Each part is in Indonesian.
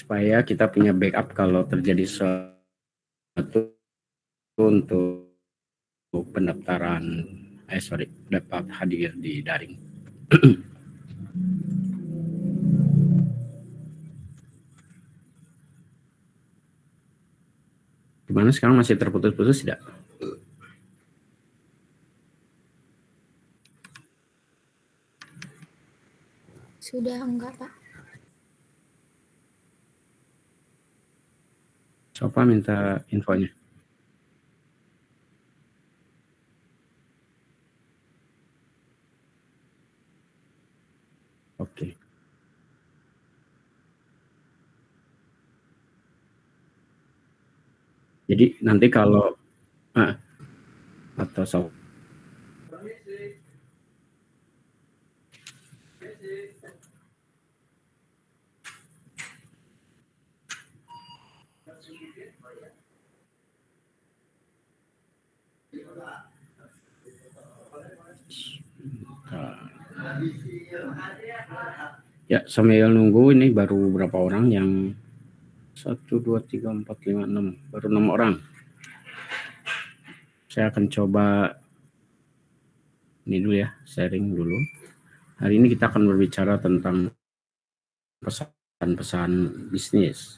supaya kita punya backup kalau terjadi sesuatu untuk pendaftaran dapat hadir di daring. Gimana sekarang, masih terputus-putus tidak? Sudah enggak, Pak. Coba minta infonya. Oke. Jadi nanti kalau atau so ya, sambil nunggu ini baru berapa orang yang 1, 2, 3, 4, 5, 6, baru 6 orang. Saya akan coba ini dulu ya, sharing dulu. Hari ini kita akan berbicara tentang pesan-pesan bisnis.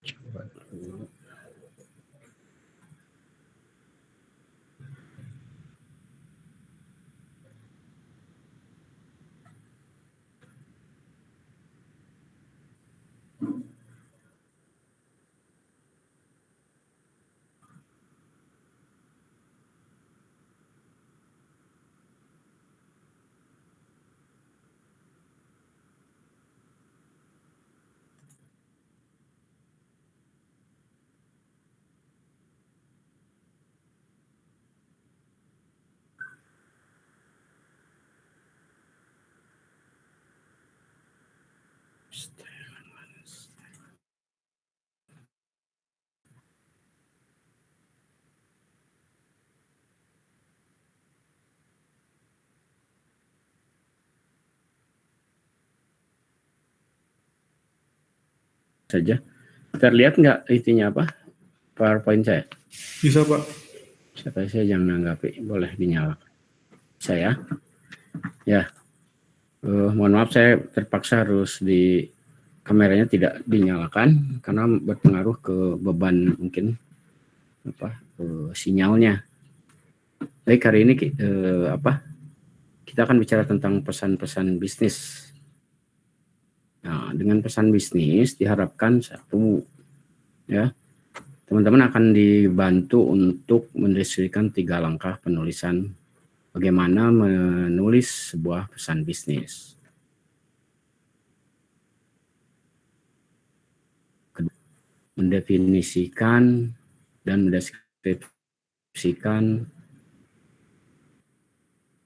Coba dulu. Saja. Terlihat nggak intinya apa? PowerPoint saya? Bisa, Pak. Saya jangan nanggapi, boleh dinyalakan. Saya, ya, mohon maaf saya terpaksa harus kameranya tidak dinyalakan karena berpengaruh ke beban mungkin sinyalnya. Baik, hari ini kita akan bicara tentang pesan-pesan bisnis. Nah, dengan pesan bisnis diharapkan satu, ya, teman-teman akan dibantu untuk mendeskripsikan 3 langkah penulisan bagaimana menulis sebuah pesan bisnis. Mendefinisikan dan mendeskripsikan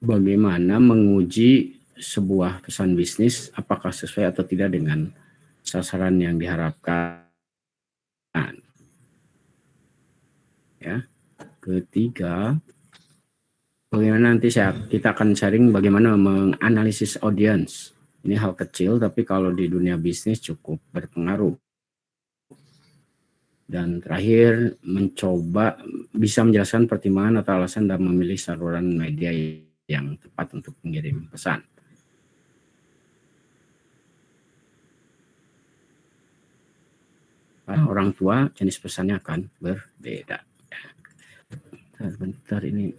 bagaimana menguji sebuah pesan bisnis apakah sesuai atau tidak dengan sasaran yang diharapkan. Ya. Ketiga, bagaimana nanti kita akan sharing bagaimana menganalisis audience. Ini hal kecil tapi kalau di dunia bisnis cukup berpengaruh. Dan terakhir, mencoba bisa menjelaskan pertimbangan atau alasan dalam memilih saluran media yang tepat untuk mengirim pesan. Para orang tua, jenis pesannya akan berbeda. Bentar ini.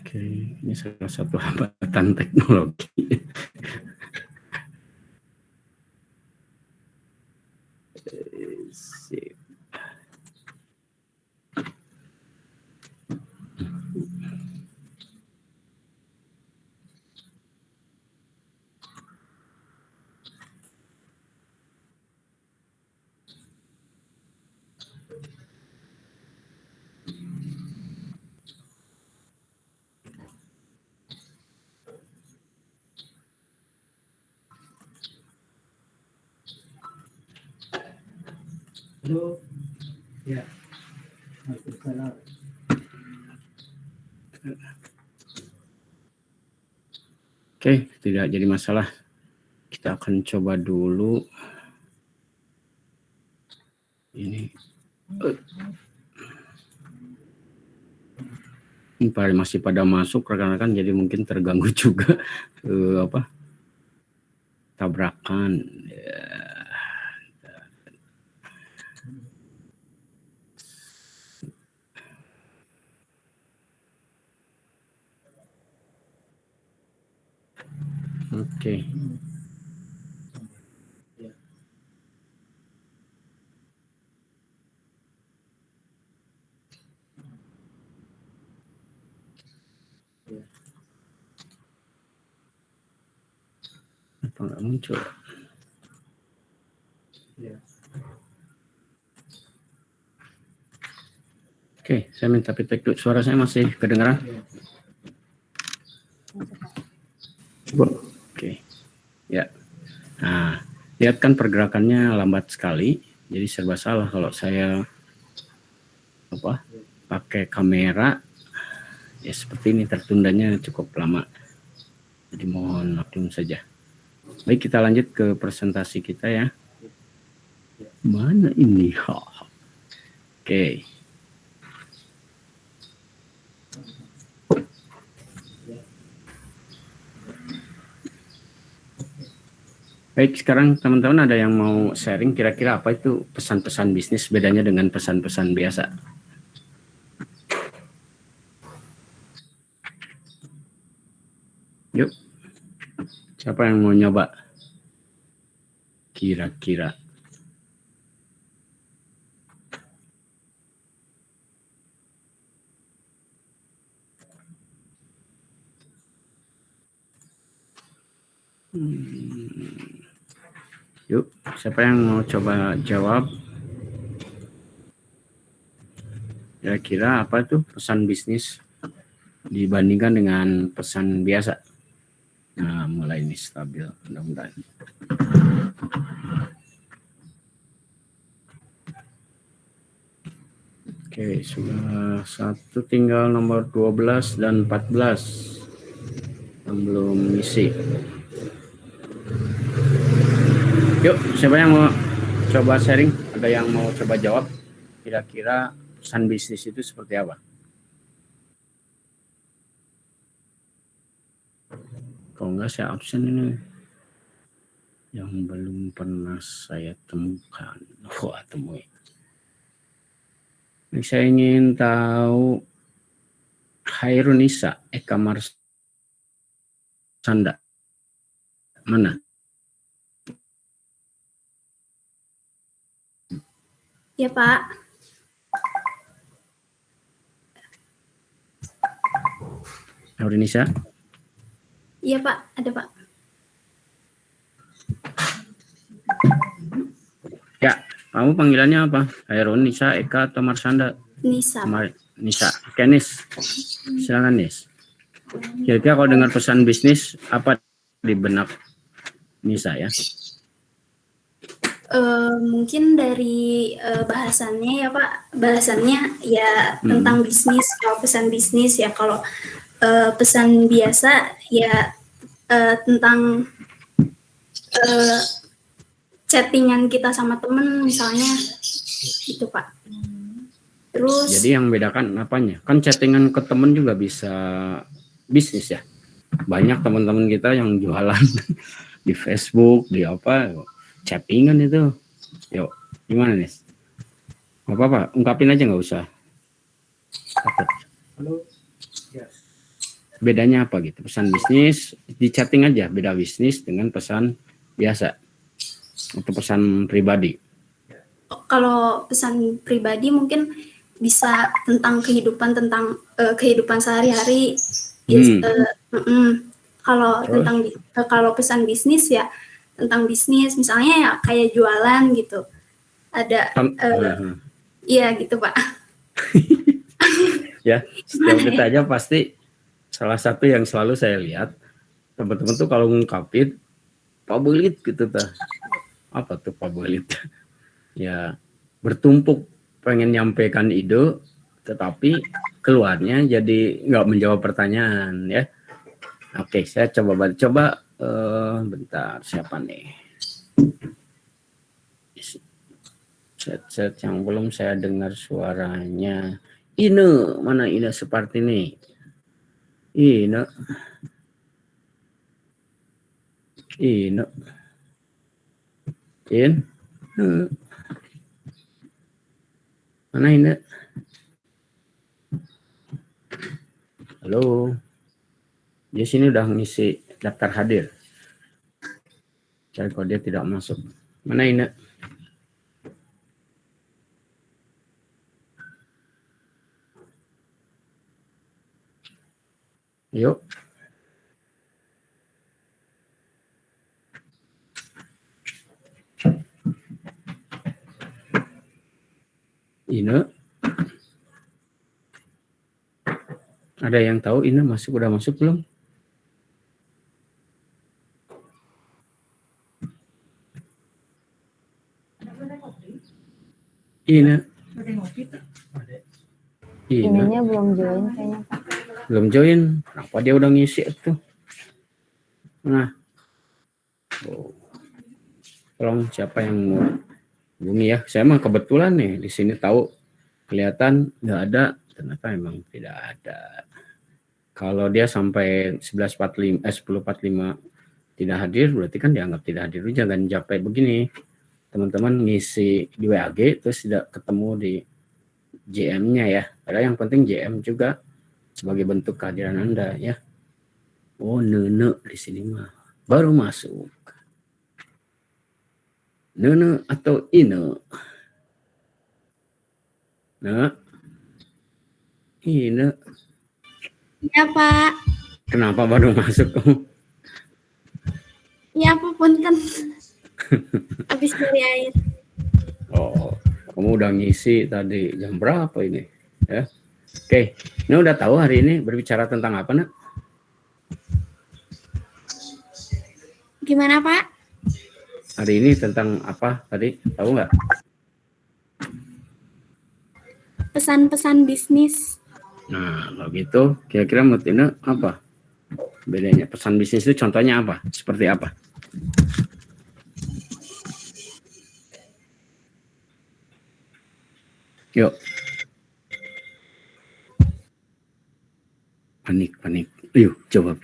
Oke, ini salah satu hambatan teknologi. Sip. Halo, ya, Waalaikumsalam. Oke, tidak jadi masalah. Kita akan coba dulu. Ini masih pada masuk rekan-rekan, jadi mungkin terganggu juga tabrakan. Oke. Apa nggak muncul? Ya. Oke, saya minta feedback dulu. Suara saya masih kedengaran? Oke, ya. Nah, lihat kan pergerakannya lambat sekali, jadi serba salah kalau saya pakai kamera. Ya seperti ini, tertundanya cukup lama. Jadi mohon maklum saja. Baik, kita lanjut ke presentasi kita ya. Mana ini? Oke. Baik, sekarang teman-teman ada yang mau sharing kira-kira apa itu pesan-pesan bisnis bedanya dengan pesan-pesan biasa? Yuk, siapa yang mau nyoba? Kira-kira. Yuk, siapa yang mau coba jawab? Kira-kira apa itu pesan bisnis dibandingkan dengan pesan biasa? Nah, mulai ini stabil, mudah-mudahan. Oke, sudah satu, tinggal nomor 12 dan 14 yang belum ngisi. Yuk, siapa yang mau coba sharing? Ada yang mau coba jawab? Kira-kira pesan bisnis itu seperti apa? Kalau enggak saya absen ini. Yang belum pernah saya temukan. Temui. Ini saya ingin tahu Hairunisa Eka Marsanda. Mana? Ya, Pak. Aurinisa? Iya, Pak. Ada, Pak. Ya, kamu panggilannya apa? Hairun, Nisa, Eka, atau Marsanda? Nisa, Pak. Nisa. Oke, Nis. Silakan, Nis. Kira-kira kalau dengar pesan bisnis, apa di benak Nisa ya? Mungkin dari bahasannya ya, Pak. Bahasannya ya tentang bisnis. Kalau pesan bisnis ya, kalau pesan biasa ya tentang chattingan kita sama temen misalnya gitu, Pak. Terus Jadi yang bedakan apanya? Kan chattingan ke temen juga bisa bisnis ya. Banyak teman-teman kita yang jualan di Facebook, di apa, chattingan itu. Yuk, gimana nih? Gak apa-apa, ungkapin aja, nggak usah. Halo. Ya. Bedanya apa gitu? Pesan bisnis di chatting aja, beda bisnis dengan pesan biasa atau pesan pribadi. kalau pesan pribadi mungkin bisa tentang kehidupan sehari-hari. Kalau Terus? tentang kalau pesan bisnis ya tentang bisnis, misalnya ya kayak jualan gitu. Ada iya gitu, Pak. Ya, setiap ditanya pasti salah satu yang selalu saya lihat teman-teman tuh kalau ngungkapin pabelit gitu tuh. Apa tuh pabelit? Ya, bertumpuk pengen nyampaikan ide tetapi keluarnya jadi nggak menjawab pertanyaan ya. Oke, saya coba bentar, siapa nih? Set yang belum saya dengar suaranya. Ine, mana Ine seperti ini? Ine. Mana Ine? Halo. Di sini udah ngisi daftar hadir. Cari kalau dia tidak masuk. Mana Ine? Yuk. Ine. Ada yang tahu Ine udah masuk belum? Ine. Ininya belum join kayaknya, Pak. Belum join. Kenapa dia udah ngisi itu? Nah. Tolong siapa yang mau hubungi ya. Saya mah kebetulan nih di sini tahu kelihatan nggak ada, ternyata emang tidak ada. Kalau dia sampai 10.45 tidak hadir, berarti kan dianggap tidak hadir. Jangan sampai begini. Teman-teman ngisi di WAG terus tidak ketemu di JM-nya ya. Padahal yang penting JM juga sebagai bentuk kehadiran Anda ya. Oh, Nene di sini mah baru masuk. Nene atau Ine? Nah, Ine. Iya, Pak. Kenapa baru masuk kamu? Ya apapun kan habis dari air. Oh, kamu udah ngisi tadi jam berapa ini? Ya, oke. Ini udah tahu hari ini berbicara tentang apa, Nak? Gimana, Pak? Hari ini tentang apa tadi? Tahu nggak? Pesan-pesan bisnis. Nah, kalau gitu, kira-kira menurut Ine apa bedanya? Pesan bisnis itu contohnya apa? Seperti apa? Yuk. Panik. Yuk, jawab.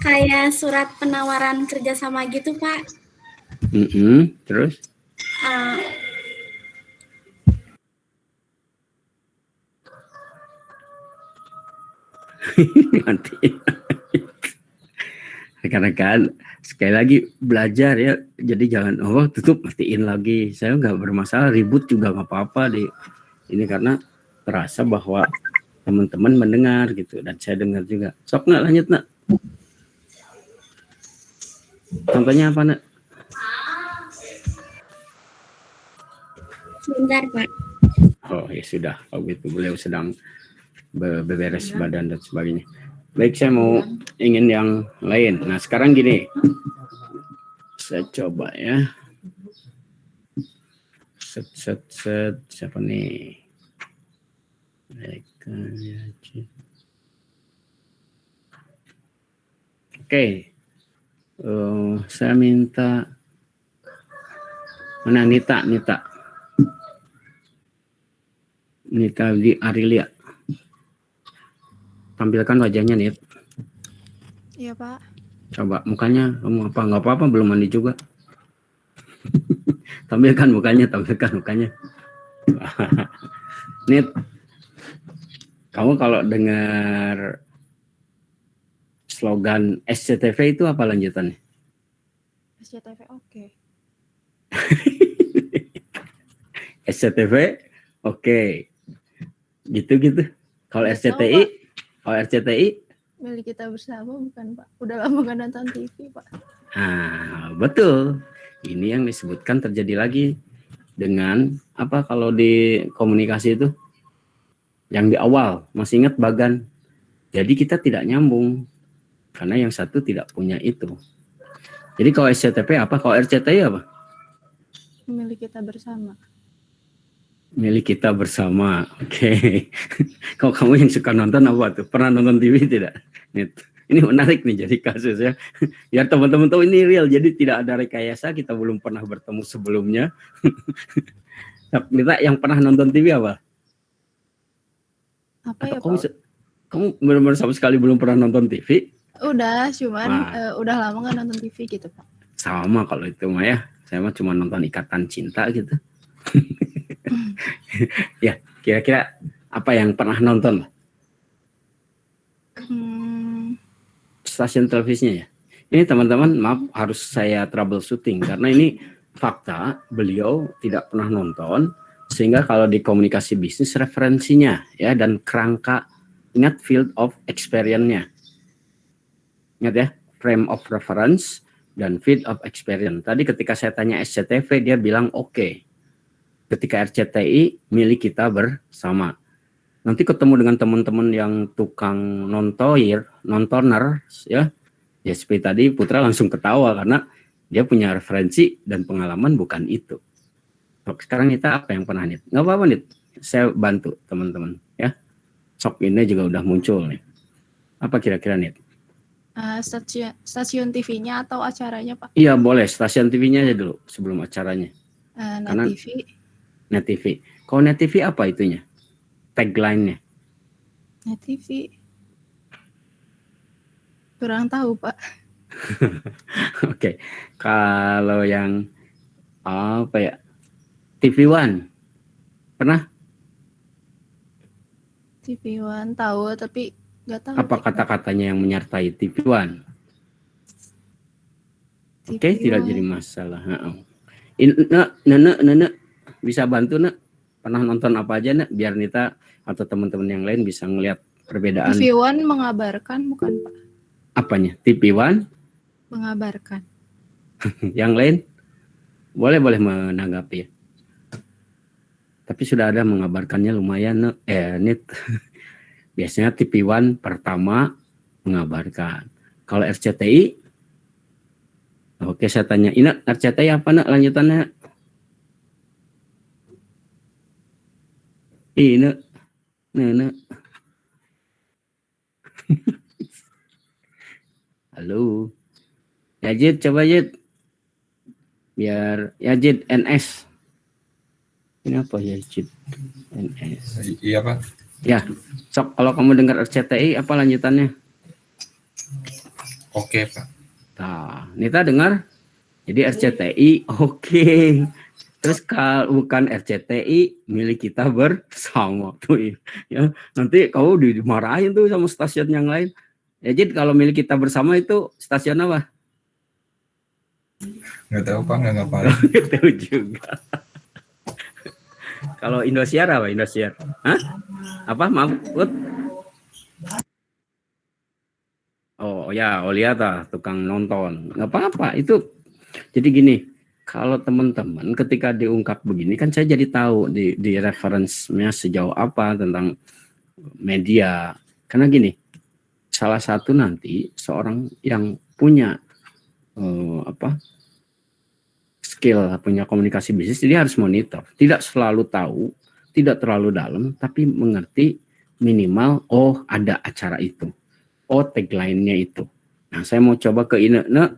Kayak surat penawaran kerjasama gitu, Pak. Terus? Nanti. Rekan-rekan, sekali lagi belajar ya. Jadi jangan tutup matiin lagi. Saya nggak bermasalah, ribut juga nggak apa-apa di ini karena terasa bahwa teman-teman mendengar gitu dan saya dengar juga. Sok nak lanjut nak. Contohnya apa nak? Sebentar, Pak. Oh ya sudah, kalau gitu beliau sedang beberes badan dan sebagainya. Baik, saya mau ingin yang lain. Nah sekarang gini, saya coba ya. Set siapa nih? Oke, saya minta mana Nita di Arilia. Tampilkan wajahnya Nit. Iya Pak. Coba mukanya, kamu apa? Nggak apa-apa, belum mandi juga. tampilkan mukanya. Nit, kamu kalau dengar slogan SCTV itu apa lanjutannya? SCTV oke. SCTV oke. Gitu. Kalau RCTI Milik kita bersama bukan Pak. Udah lama gak nonton TV Pak. Nah, betul. Ini yang disebutkan terjadi lagi dengan apa kalau di komunikasi itu yang di awal masih ingat Bagan. Jadi kita tidak nyambung karena yang satu tidak punya itu. Jadi kalau SCTP apa? Kalau RCTI apa? Milik kita bersama. Milik kita bersama. Oke. Kalau kamu yang suka nonton apa tuh? Pernah nonton TV tidak? Ini menarik nih jadi kasus ya. Biar teman-teman tahu ini real. Jadi tidak ada rekayasa. Kita belum pernah bertemu sebelumnya. Kita yang pernah nonton TV apa? Apa ya Atau Pak? kamu benar-benar sama sekali belum pernah nonton TV? Udah, cuman udah lama gak nonton TV gitu Pak. Sama kalau itu mah ya. Saya mah cuma nonton Ikatan Cinta gitu. Ya, kira-kira apa yang pernah nonton? Stasiun televisinya ya. Ini teman-teman, maaf harus saya troubleshooting karena ini fakta beliau tidak pernah nonton sehingga kalau di komunikasi bisnis referensinya ya dan kerangka ingat field of experience-nya. Ingat ya, frame of reference dan field of experience. Tadi ketika saya tanya SCTV dia bilang oke. Ketika RCTI milik kita bersama. Nanti ketemu dengan teman-teman yang tukang nontoner ya. Ya seperti tadi Putra langsung ketawa karena dia punya referensi dan pengalaman bukan itu. Sekarang kita apa yang pernah Nit? Nggak apa-apa Nit. Saya bantu teman-teman ya. Sok ini juga udah muncul nih. Apa kira-kira Nit? Stasiun TV-nya atau acaranya Pak? Iya boleh, stasiun TV-nya aja dulu sebelum acaranya. Net TV. Net TV. Kalau Net TV apa itunya? Tagline-nya? Net TV. Kurang tahu Pak. Oke. Kalau yang apa ya? TV One. Pernah? TV One tahu tapi nggak tahu. Apa kata-katanya yang menyertai TV One? Oke, tidak jadi masalah. Nenek bisa bantu nak? Pernah nonton apa aja nak? Biar Nita atau teman-teman yang lain bisa ngelihat perbedaan. TV One mengabarkan bukan Pak? Apanya? TV One? Mengabarkan. Yang lain? Boleh menanggapi ya. Tapi sudah ada mengabarkannya lumayan Nit. Biasanya TV One pertama mengabarkan. Kalau RCTI, oke saya tanya, ini RCTI apa nak lanjutannya? Ini, halo, Yazid coba Yazid, biar Yazid NS. Ini apa Yazid NS? Iya Pak. Ya, sok kalau kamu dengar RCTI apa lanjutannya? Oke Pak. Nah, Nita dengar? Jadi RCTI oke. Terus kalau bukan RCTI milik kita bersama tuh ya. Nanti kamu dimarahin tuh sama stasiun yang lain. Ya, Jid, kalau milik kita bersama itu stasiun apa? Nggak tahu Pak, nggak ngapal. Tahu juga. Kalau Indosiar apa? Indosiar? Hah? Apa? Maaf, Put? Oh ya, Oliata, tukang nonton. Nggak apa-apa. Itu jadi gini. Kalau teman-teman ketika diungkap begini kan saya jadi tahu di referensinya sejauh apa tentang media. Karena gini, salah satu nanti seorang yang punya skill, punya komunikasi bisnis, dia harus monitor. Tidak selalu tahu, tidak terlalu dalam, tapi mengerti minimal, oh ada acara itu, oh tagline-nya itu. Nah, saya mau coba ke Ine. Nek,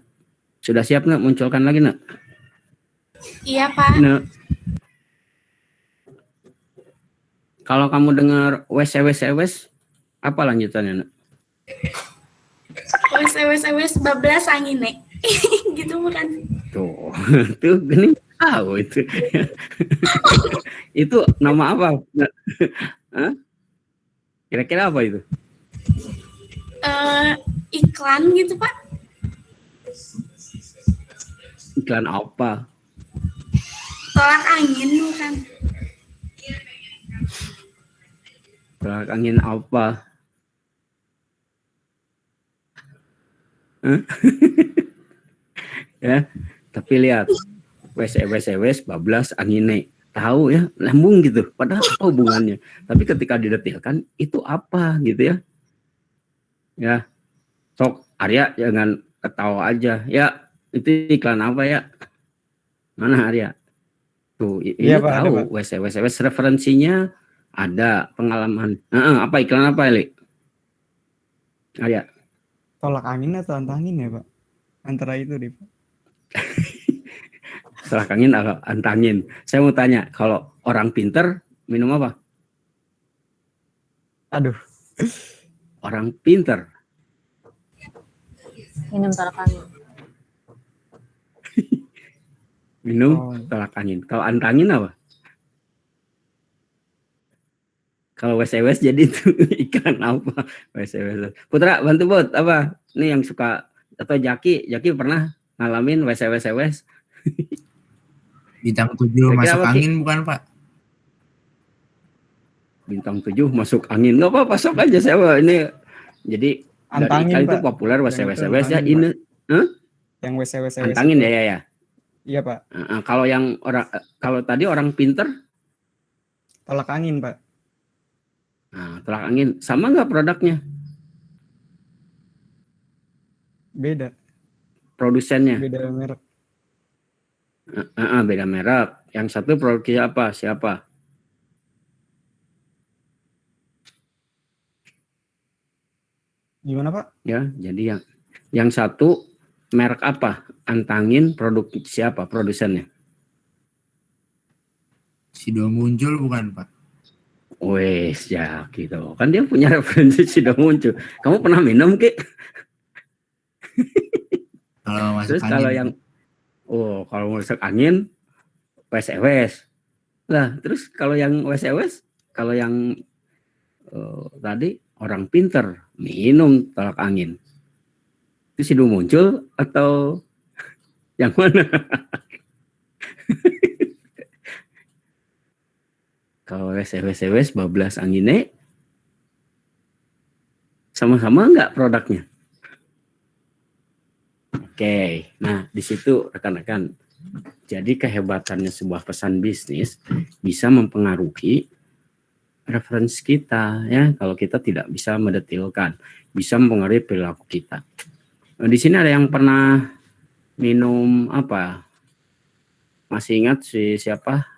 sudah siap Nek? Munculkan lagi Nek? Iya, Pak. Nek. Kalau kamu dengar wes, apa lanjutannya Nek? Wes bablas angin nek. Gitu bukan? Tuh gini tahu itu. Itu nama apa? Hah? Kira-kira apa itu? Iklan gitu, Pak. Iklan apa? Tolak angin bukan? Tolak angin apa? Hah? Ya, tapi lihat wes bablas angine. Tahu ya, lambung gitu. Padahal apa hubungannya? Tapi ketika didetilkan itu apa gitu ya? Ya, sok Arya jangan ketawa aja. Ya, itu iklan apa ya? Mana Arya? Tuh, ini Iya, Pak, tahu ada, Pak. wes referensinya ada, pengalaman. Apa iklan apa, Eli? Arya. Tolak angin atau antangin ya Pak? Antara itu deh Pak. Tolak angin atau antangin. Saya mau tanya, kalau orang pinter minum apa? Aduh. Orang pinter Minum tolak angin. minum Oh. tolak angin. Kalau antangin apa? Kalau wes jadi itu ikan apa? Wes. Putra bantu Bot, apa? Ini yang suka atau Jaki pernah ngalamin wes. Bintang 7 Kira-kira masuk apa, Ki? angin bukan Pak? Bintang 7 masuk angin. Enggak apa-apa, sok aja saya ini. Jadi Antangin, dari ikan itu Pak. populer wes Yang itu ya antangin, ini. Yang wes. Antangin ya. Iya Pak. Kalau yang kalau tadi orang pinter, Tolak angin Pak. nah, tolak angin sama nggak produknya, Beda. produsennya? Beda merek. Beda merek. Yang satu produknya apa? Siapa? Gimana Pak? Ya, jadi yang satu merek apa? Antangin, produk siapa? Produsennya? Sido muncul bukan Pak? Wes ya gitu. Kan dia punya referensi sudah muncul. Kamu pernah minum Ki? Kalau masuk Terus angin. kalau yang kalau masuk angin wes. Lah, terus kalau yang wes, kalau yang tadi orang pinter minum tolak angin. Itu sido muncul atau yang mana? Kalau wes bablas angine sama-sama enggak produknya? Oke, nah di situ rekan-rekan. Jadi kehebatannya sebuah pesan bisnis bisa mempengaruhi referensi kita ya. Kalau kita tidak bisa mendetilkan, bisa mempengaruhi perilaku kita. Nah, di sini ada yang pernah minum apa? Masih ingat siapa?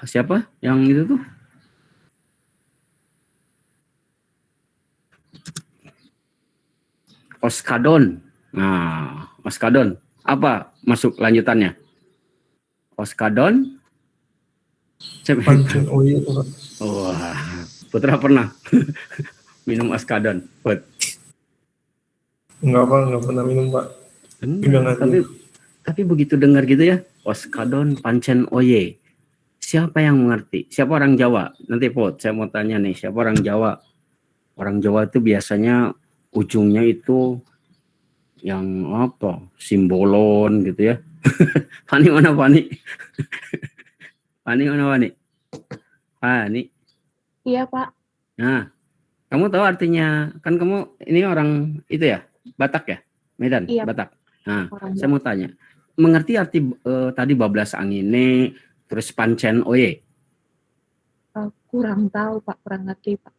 Siapa yang itu tuh? Oskadon. Nah, Oskadon. Apa masuk lanjutannya? Oskadon. Pancen oye itu Pak. Wah, Putra pernah minum Oskadon. Enggak pernah minum Pak. Enggak, tapi begitu dengar gitu ya, Oskadon pancen oye. Siapa yang mengerti? Siapa orang Jawa? Nanti Pot, saya mau tanya nih, siapa orang Jawa Orang Jawa itu biasanya ujungnya itu yang apa? Simbolon gitu ya. Fani mana Fani? Fani mana Fani? Fani. Iya, Pak. Nah, kamu tahu artinya, kan kamu ini orang itu ya, Batak ya, Medan, Iya. Batak. Nah, Orang saya mau tanya, mengerti arti tadi bablas angine, terus pancen oye? kurang tahu, Pak. Kurang ngerti, Pak.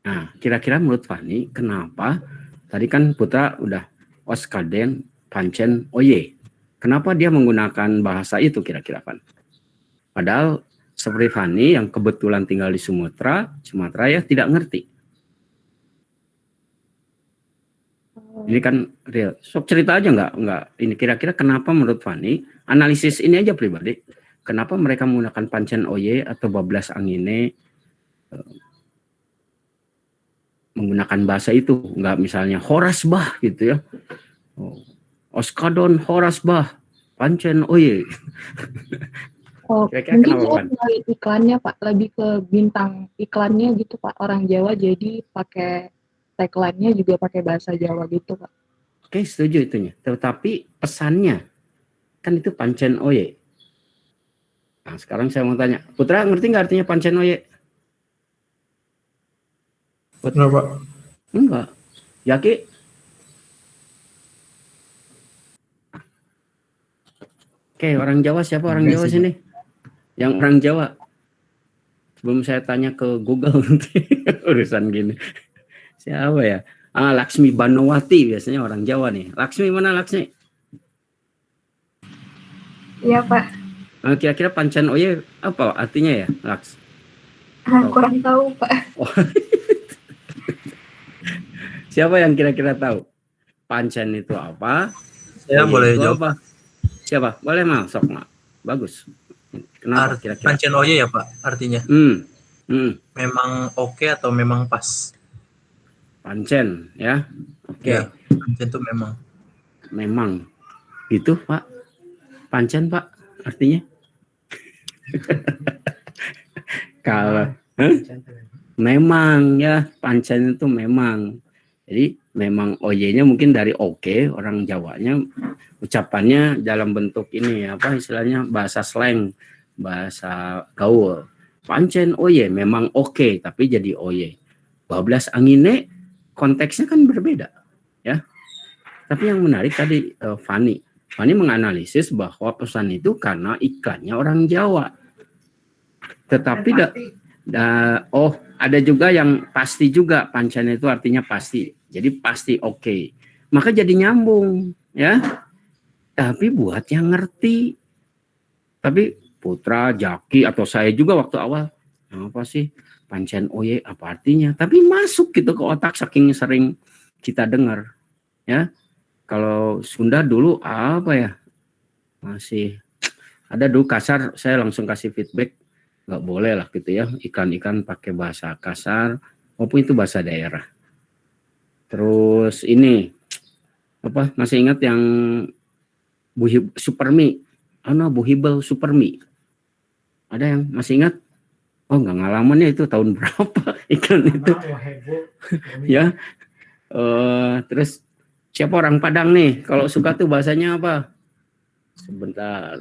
Nah, kira-kira menurut Fani, kenapa tadi kan Putra udah oskaden, pancen oye? Kenapa dia menggunakan bahasa itu kira-kira Fan? Padahal seperti Fani yang kebetulan tinggal di Sumatera ya tidak ngerti. Ini kan real. Sok cerita aja nggak. Ini kira-kira kenapa menurut Fani, analisis ini aja pribadi, kenapa mereka menggunakan pancen oye atau bablas angine, menggunakan bahasa itu, nggak misalnya horas bah gitu ya. Oskadon horas bah, pancen oye. Kira-kira Mungkin kenapa, saya Pan? ngeliat iklannya, Pak. Lebih ke bintang iklannya gitu, Pak. Orang Jawa jadi pakai tagline-nya juga pakai bahasa Jawa gitu, Pak. Oke, setuju itunya. Tetapi pesannya kan itu pancen oye. Nah, sekarang saya mau tanya, Putra ngerti nggak artinya pancen oye? Enggak, Pak. Enggak. Yaki? Oke, orang Jawa siapa orang Enggak Jawa sih, sini? Yang orang Jawa. Sebelum saya tanya ke Google nanti urusan gini. Siapa ya? Laksmi Banowati biasanya orang Jawa nih. Laksmi mana Laksmi? Iya Pak. Kira-kira pancen oye apa artinya ya, Laks? Kurang tahu Pak. Siapa yang kira-kira tahu? Pancen itu apa? Saya Oye boleh itu jawab. apa? Siapa? Boleh mal, sok mal. Bagus. Kenapa kira-kira? Pancen oye ya Pak artinya. Memang oke atau memang pas? Pancen ya. Oke. Ya, pancen itu Memang. Gitu Pak. Pancen Pak artinya? Kalau memang ya, pancen itu memang. Jadi memang oye-nya mungkin dari oke, orang Jawanya ucapannya dalam bentuk ini apa istilahnya bahasa slang, bahasa gaul. Pancen oye memang oke tapi jadi oye. Bablas angine konteksnya kan berbeda ya. Tapi yang menarik tadi Fani menganalisis bahwa pesan itu karena iklannya orang Jawa. Tetapi ada juga yang pasti juga, pancen itu artinya pasti. Jadi pasti oke. Maka jadi nyambung ya. Tapi buat yang ngerti. Tapi Putra, Jaki atau saya juga waktu awal apa sih pancen oye apa artinya? Tapi masuk gitu ke otak saking sering kita dengar ya. Kalau Sunda dulu apa ya? Masih ada dulu kasar, saya langsung kasih feedback, nggak boleh lah gitu ya, ikan-ikan pakai bahasa kasar, maupun itu bahasa daerah. Terus ini, apa masih ingat yang Supermi, Buhibel Supermi? Ada yang masih ingat? Oh nggak ngalamannya itu tahun berapa ikan itu? Ya, terus siapa orang Padang nih? Kalau suka tuh bahasanya apa? Sebentar.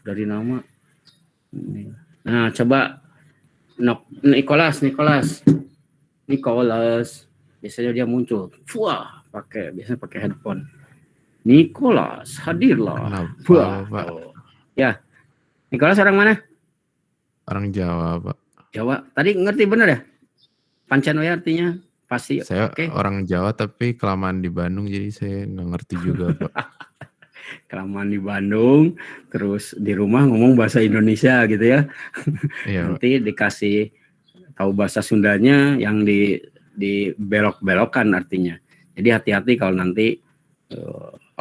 Dari nama. Nah, coba Nicholas. Biasanya dia muncul. Wah, biasanya pakai headphone. Nicholas, hadirlah. Wah, Pak? Ya. Nicholas orang mana? Orang Jawa, Pak. Jawa. Tadi ngerti bener ya? Pancen oye artinya pasti. Saya orang Jawa tapi kelamaan di Bandung jadi saya nggak ngerti juga, Pak. Kelamaan di Bandung, terus di rumah ngomong bahasa Indonesia gitu ya. Iya, nanti dikasih tahu bahasa Sundanya yang di belok-belokan artinya. Jadi hati-hati kalau nanti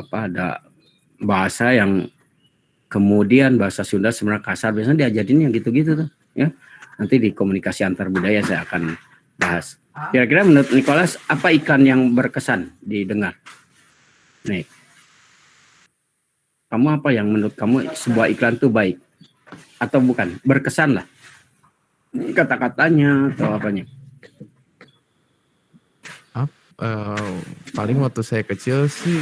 ada bahasa yang kemudian bahasa Sunda sebenarnya kasar, biasanya diajarin yang gitu-gitu tuh ya. Nanti di komunikasi antar budaya saya akan bahas. Kira-kira menurut Nicholas apa ikan yang berkesan didengar? Nih. Kamu apa yang menurut kamu sebuah iklan itu baik atau bukan? Berkesan lah. kata-katanya atau apanya? Paling waktu saya kecil sih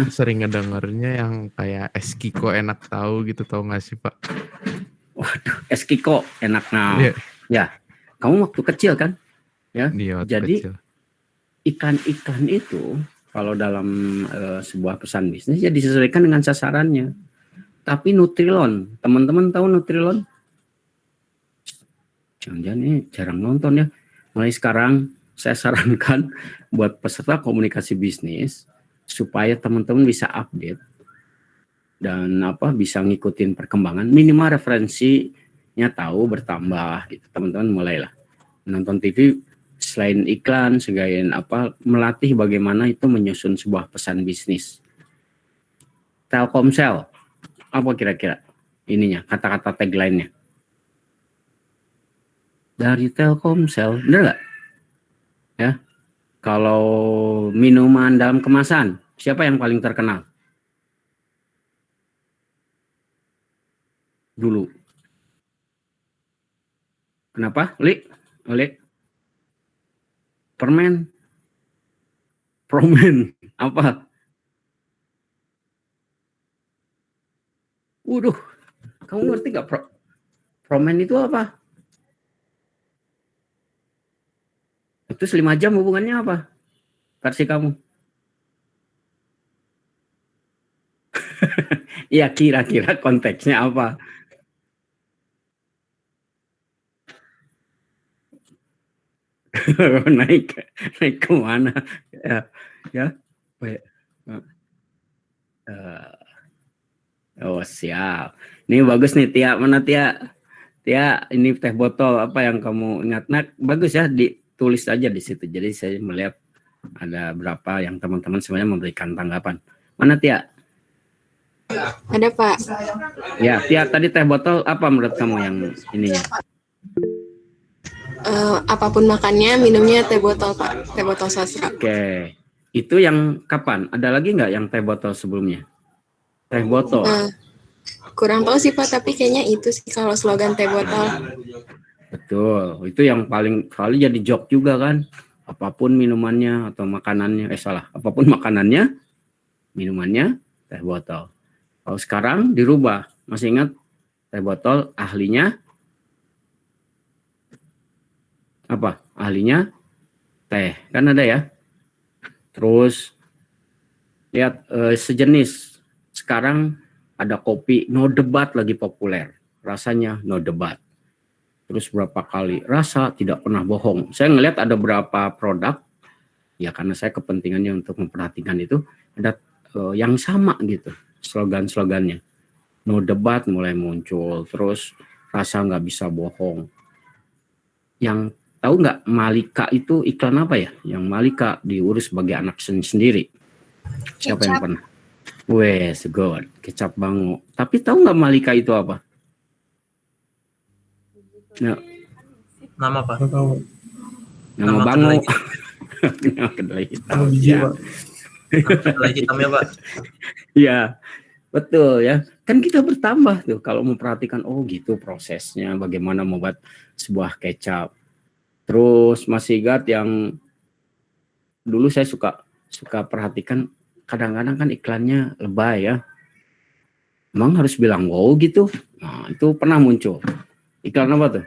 sering ngedengernya yang kayak Eskiko enak tahu gitu, tahu nggak sih Pak? Waduh, Eskiko enak nah. Iya. Ya, kamu waktu kecil kan? Ya. Iya, waktu Jadi kecil. iklan-iklan itu kalau dalam sebuah pesan bisnis ya disesuaikan dengan sasarannya. Tapi Nutrilon, teman-teman tahu Nutrilon? Jangan-jangan ini jarang nonton ya. Mulai sekarang saya sarankan buat peserta komunikasi bisnis supaya teman-teman bisa update dan bisa ngikutin perkembangan, minimal referensinya tahu bertambah gitu. Teman-teman mulailah nonton TV selain iklan, selain melatih bagaimana itu menyusun sebuah pesan bisnis. Telkomsel, apa kira-kira ininya, kata-kata tagline-nya? Dari Telkomsel, bener nggak? Ya, kalau minuman dalam kemasan, siapa yang paling terkenal? Dulu. Kenapa? Oli? Permen? Promen? Apa? Waduh, kamu ngerti nggak Promen itu apa? Itu 5 jam hubungannya apa? Versi kamu? Ya kira-kira konteksnya apa? naik kemana? Ya. Oh siap. Ini bagus nih Tia. Mana Tia? Tia, ini teh botol apa yang kamu ingat? Nah, bagus ya, ditulis aja di situ. Jadi saya melihat ada berapa yang teman-teman semuanya memberikan tanggapan. Mana Tia? Ada Pak. Ya, Tia tadi teh botol apa menurut kamu yang ininya? Apapun makannya, minumnya teh botol Pak. Teh botol sastra. Oke. Itu yang kapan? Ada lagi nggak yang teh botol sebelumnya? Teh botol. Kurang tahu sih Pak, tapi kayaknya itu sih kalau slogan teh botol. Betul, itu yang paling kali jadi joke juga kan. Apapun minumannya atau makanannya, apapun makanannya, minumannya teh botol. Kalau sekarang dirubah, masih ingat teh botol ahlinya apa? Ahlinya teh, kan ada ya. Terus lihat sejenis sekarang ada kopi no debat lagi populer, rasanya no debat. Terus berapa kali rasa tidak pernah bohong. Saya ngelihat ada beberapa produk ya, karena saya kepentingannya untuk memperhatikan itu, ada yang sama gitu slogan-slogannya. No debat mulai muncul, terus rasa nggak bisa bohong. Yang tahu nggak Malika itu iklan apa ya? Yang Malika diurus sebagai anak sendiri. Siapa yang pernah? Wes, good. Kecap Bango. Tapi tahu nggak Malika itu apa? No. Nama Pak? Nama Bango. Nama kedelai hitam. Kedelai hitam ya Pak? Iya, betul ya. Kan kita bertambah tuh kalau memperhatikan, oh gitu prosesnya, bagaimana membuat sebuah kecap. Terus Mas Sigat yang dulu saya suka perhatikan, kadang-kadang kan iklannya lebay ya. Emang harus bilang wow gitu? Nah, itu pernah muncul. Iklan apa tuh?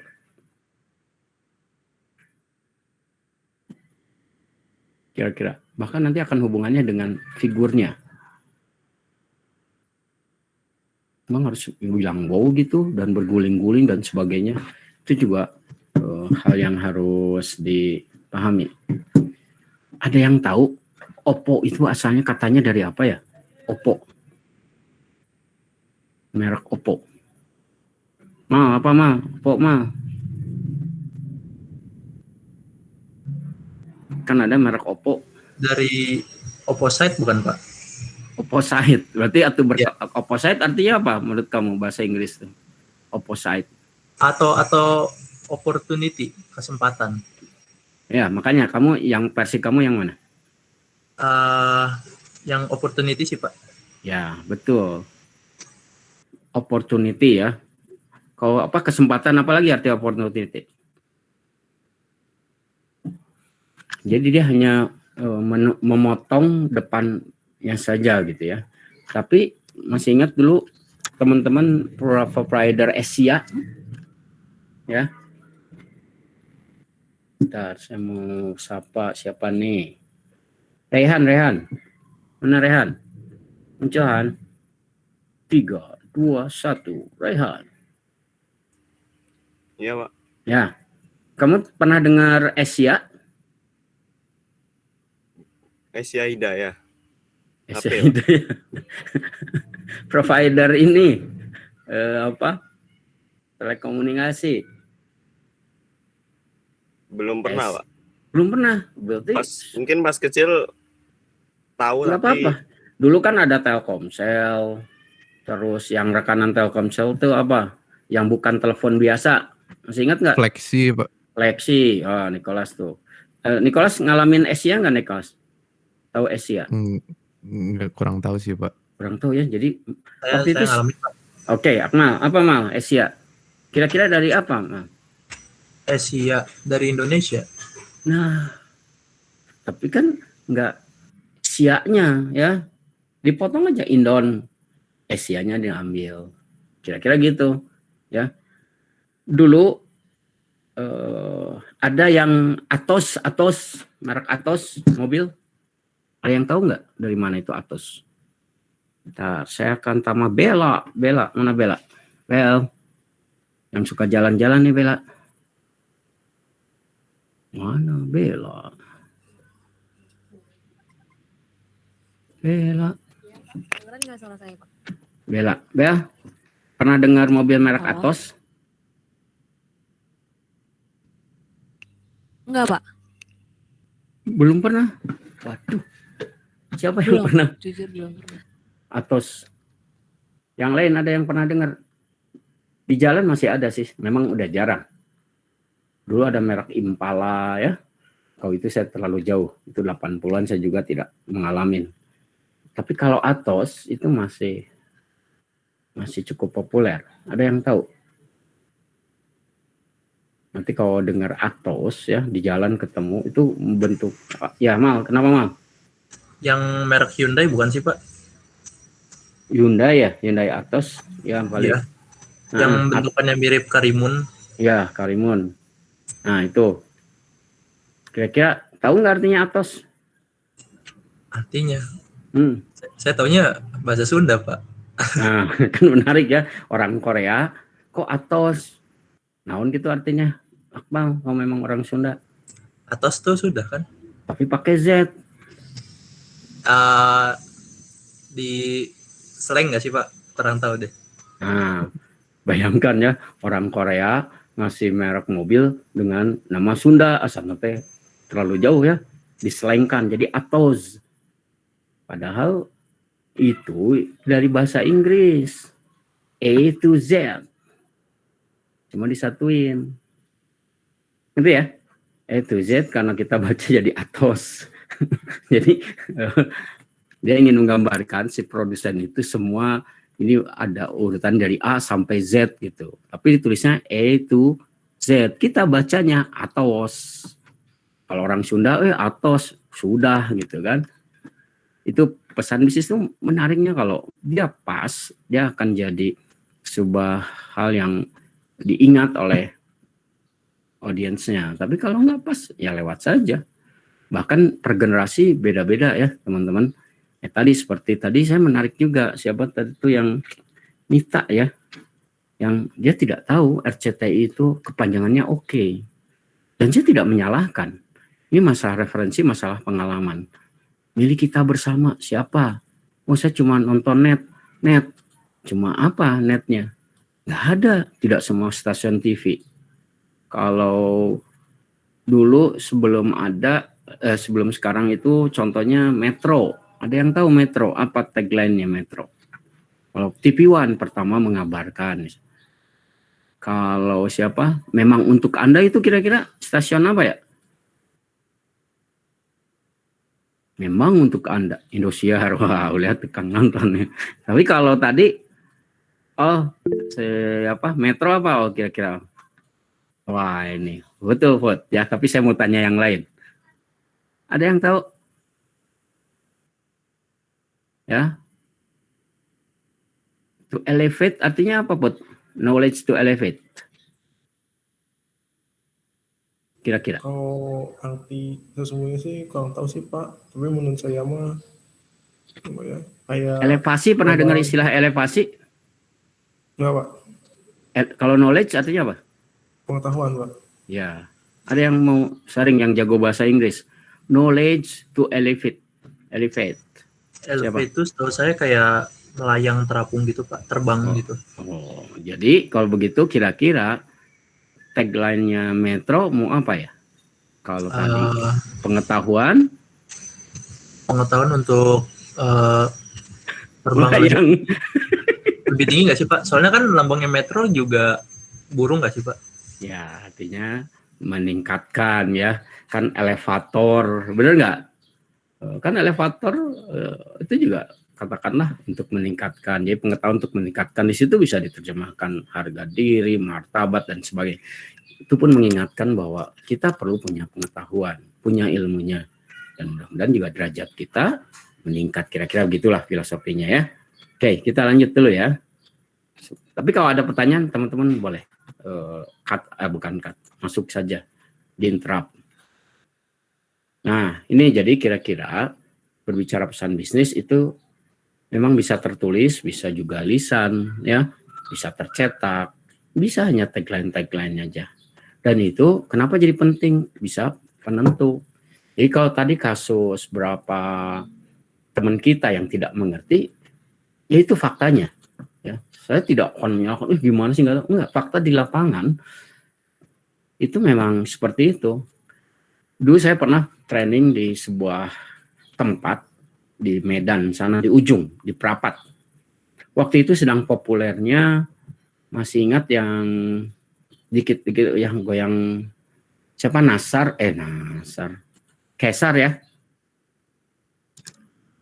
Kira-kira. Bahkan nanti akan hubungannya dengan figurnya. Emang harus bilang wow gitu dan berguling-guling dan sebagainya. Itu juga hal yang harus dipahami. Ada yang tahu Oppo itu asalnya katanya dari apa ya? Oppo. Merek Oppo. Mal apa mal? Oppo mal. Kan ada merek Oppo. Dari Opposite bukan Pak? Opposite. Berarti Opposite artinya apa menurut kamu bahasa Inggris tuh? Opposite. Atau opportunity, kesempatan. Ya, makanya kamu yang versi kamu yang mana? Yang opportunity sih Pak. Ya, betul. Opportunity ya. Kalau apa kesempatan, apalagi arti opportunity? Jadi dia hanya memotong depannya saja gitu ya. Tapi masih ingat dulu teman-teman provider Asia ya. Bentar, saya mau sapa siapa nih? Rehan. Mana Rehan? Munculhan. 3, 2, 1. Rehan. Iya, Pak. Ya. Kamu pernah dengar Asia? Asia Hidayah. Asia HP, Pak. Hidayah. Provider ini telekomunikasi. Belum pernah, Pak. Belum pernah. Berarti Mungkin pas kecil tahu nggak tapi apa-apa. Dulu kan ada Telkomsel, terus yang rekanan Telkomsel itu apa? Yang bukan telepon biasa. Masih ingat nggak? Fleksi, Pak. Fleksi. Oh, Nicholas tuh. Nicholas ngalamin Asia nggak, Nicholas? Tahu Asia? Nggak, kurang tahu sih, Pak. Kurang tahu ya. Jadi Saya ngalamin, Pak. Oke, Akmal. Apa Mal? Asia. Kira-kira dari apa, Mal? Asia dari Indonesia. Nah, tapi kan nggak Asia-nya ya. Dipotong aja Indon. Asia-nya diambil. Kira-kira gitu ya. Dulu ada yang Atos, merek Atos mobil. Ada yang tahu nggak dari mana itu Atos? Bentar, saya akan tama Bella, mana Bella? Bel, yang suka jalan-jalan nih Bella. Mana Bella? Bella, pernah dengar mobil merek Atos? Enggak, Pak. Belum pernah. Waduh. Siapa yang pernah? Jujur belum pernah. Atos. Yang lain ada yang pernah dengar? Di jalan masih ada sih. Memang udah jarang. Dulu ada merek Impala ya. Kalau itu saya terlalu jauh. Itu 80-an saya juga tidak mengalami. Tapi kalau Atos itu masih cukup populer. Ada yang tahu? Nanti kalau dengar Atos ya di jalan ketemu itu bentuk ya Mal, kenapa Mal? Yang merek Hyundai bukan sih, Pak? Hyundai ya, Hyundai Atos ya paling. Iya. Yang bentukannya mirip Karimun. Ya, Karimun. Nah, itu. Kira-kira tahu nggak artinya Atos? Artinya? Saya taunya bahasa Sunda, Pak. Nah, kan menarik ya. Orang Korea kok Atos? Naon gitu artinya? Akmal, kalau memang orang Sunda. Atos tuh sudah kan? Tapi pakai Z. Di slang nggak sih, Pak? Kurang tahu deh. Nah, bayangkan ya, orang Korea ngasih merek mobil dengan nama Sunda, asalnya teh terlalu jauh ya, diselengkan jadi Atos. Padahal itu dari bahasa Inggris, A to Z. Cuma disatuin. Gitu ya, A to Z karena kita baca jadi Atos. Jadi dia ingin menggambarkan si produsen itu semua ini ada urutan dari A sampai Z gitu. Tapi ditulisnya A to Z. Kita bacanya Atos. Kalau orang Sunda, Atos sudah gitu kan. Itu pesan bisnis itu menariknya kalau dia pas, dia akan jadi sebuah hal yang diingat oleh audiensnya. Tapi kalau nggak pas, ya lewat saja. Bahkan per generasi beda-beda ya teman-teman. Seperti tadi saya menarik juga siapa tadi itu yang Nita ya, yang dia tidak tahu RCTI itu kepanjangannya oke. Dan saya tidak menyalahkan. Ini masalah referensi, masalah pengalaman. Milik kita bersama siapa? Oh saya cuma nonton net. Cuma apa netnya? Nggak ada, tidak semua stasiun TV. Kalau dulu sebelum sekarang itu contohnya Metro. Ada yang tahu Metro? Apa tagline-nya Metro? Kalau TV One pertama mengabarkan. Kalau siapa? Memang untuk Anda itu kira-kira stasiun apa ya? Memang untuk Anda. Indosiar. Wah, lihat tekan nontonnya. Tapi kalau tadi Metro apa kira-kira? Wah, ini betul, Fut. Ya, tapi saya mau tanya yang lain. Ada yang tahu? Ya. To elevate artinya apa, Put? Knowledge to elevate. Kira-kira. Kalau arti sesungguhnya sih kurang tahu sih Pak. Tapi menurut saya mah apa ya? Kayak Elevasi, pernah dengar istilah elevasi? enggak Pak? Kalau knowledge artinya apa? Pengetahuan Pak. Ya. Ada yang mau sharing yang jago bahasa Inggris. Knowledge to elevate. Elevate. Elevate itu setahu saya kayak melayang terapung gitu Pak, terbang gitu. Oh, jadi kalau begitu kira-kira tagline-nya Metro mau apa ya? Kalau tadi pengetahuan untuk terbang lebih tinggi nggak sih Pak? Soalnya kan lambangnya Metro juga burung nggak sih Pak? Ya, artinya meningkatkan ya. Kan elevator, bener nggak? Kan elevator itu juga katakanlah untuk meningkatkan. Jadi pengetahuan untuk meningkatkan di situ bisa diterjemahkan harga diri, martabat dan sebagainya. Itu pun mengingatkan bahwa kita perlu punya pengetahuan, punya ilmunya, dan mudah-mudahan juga derajat kita meningkat. Kira-kira begitulah filosofinya ya. Oke, kita lanjut dulu ya. Tapi kalau ada pertanyaan teman-teman boleh masuk saja di interrupt. Nah, ini jadi kira-kira berbicara pesan bisnis itu memang bisa tertulis, bisa juga lisan, ya, bisa tercetak, bisa hanya tagline aja. Dan itu kenapa jadi penting? Bisa penentu. Jadi kalau tadi kasus berapa teman kita yang tidak mengerti, ya itu faktanya. Ya, saya tidak akan menyalahkan, gimana sih enggak, fakta di lapangan itu memang seperti itu. Dulu saya pernah training di sebuah tempat di Medan sana, di ujung, di Prapat. Waktu itu sedang populernya, masih ingat yang dikit-dikit yang goyang siapa, Kesar ya,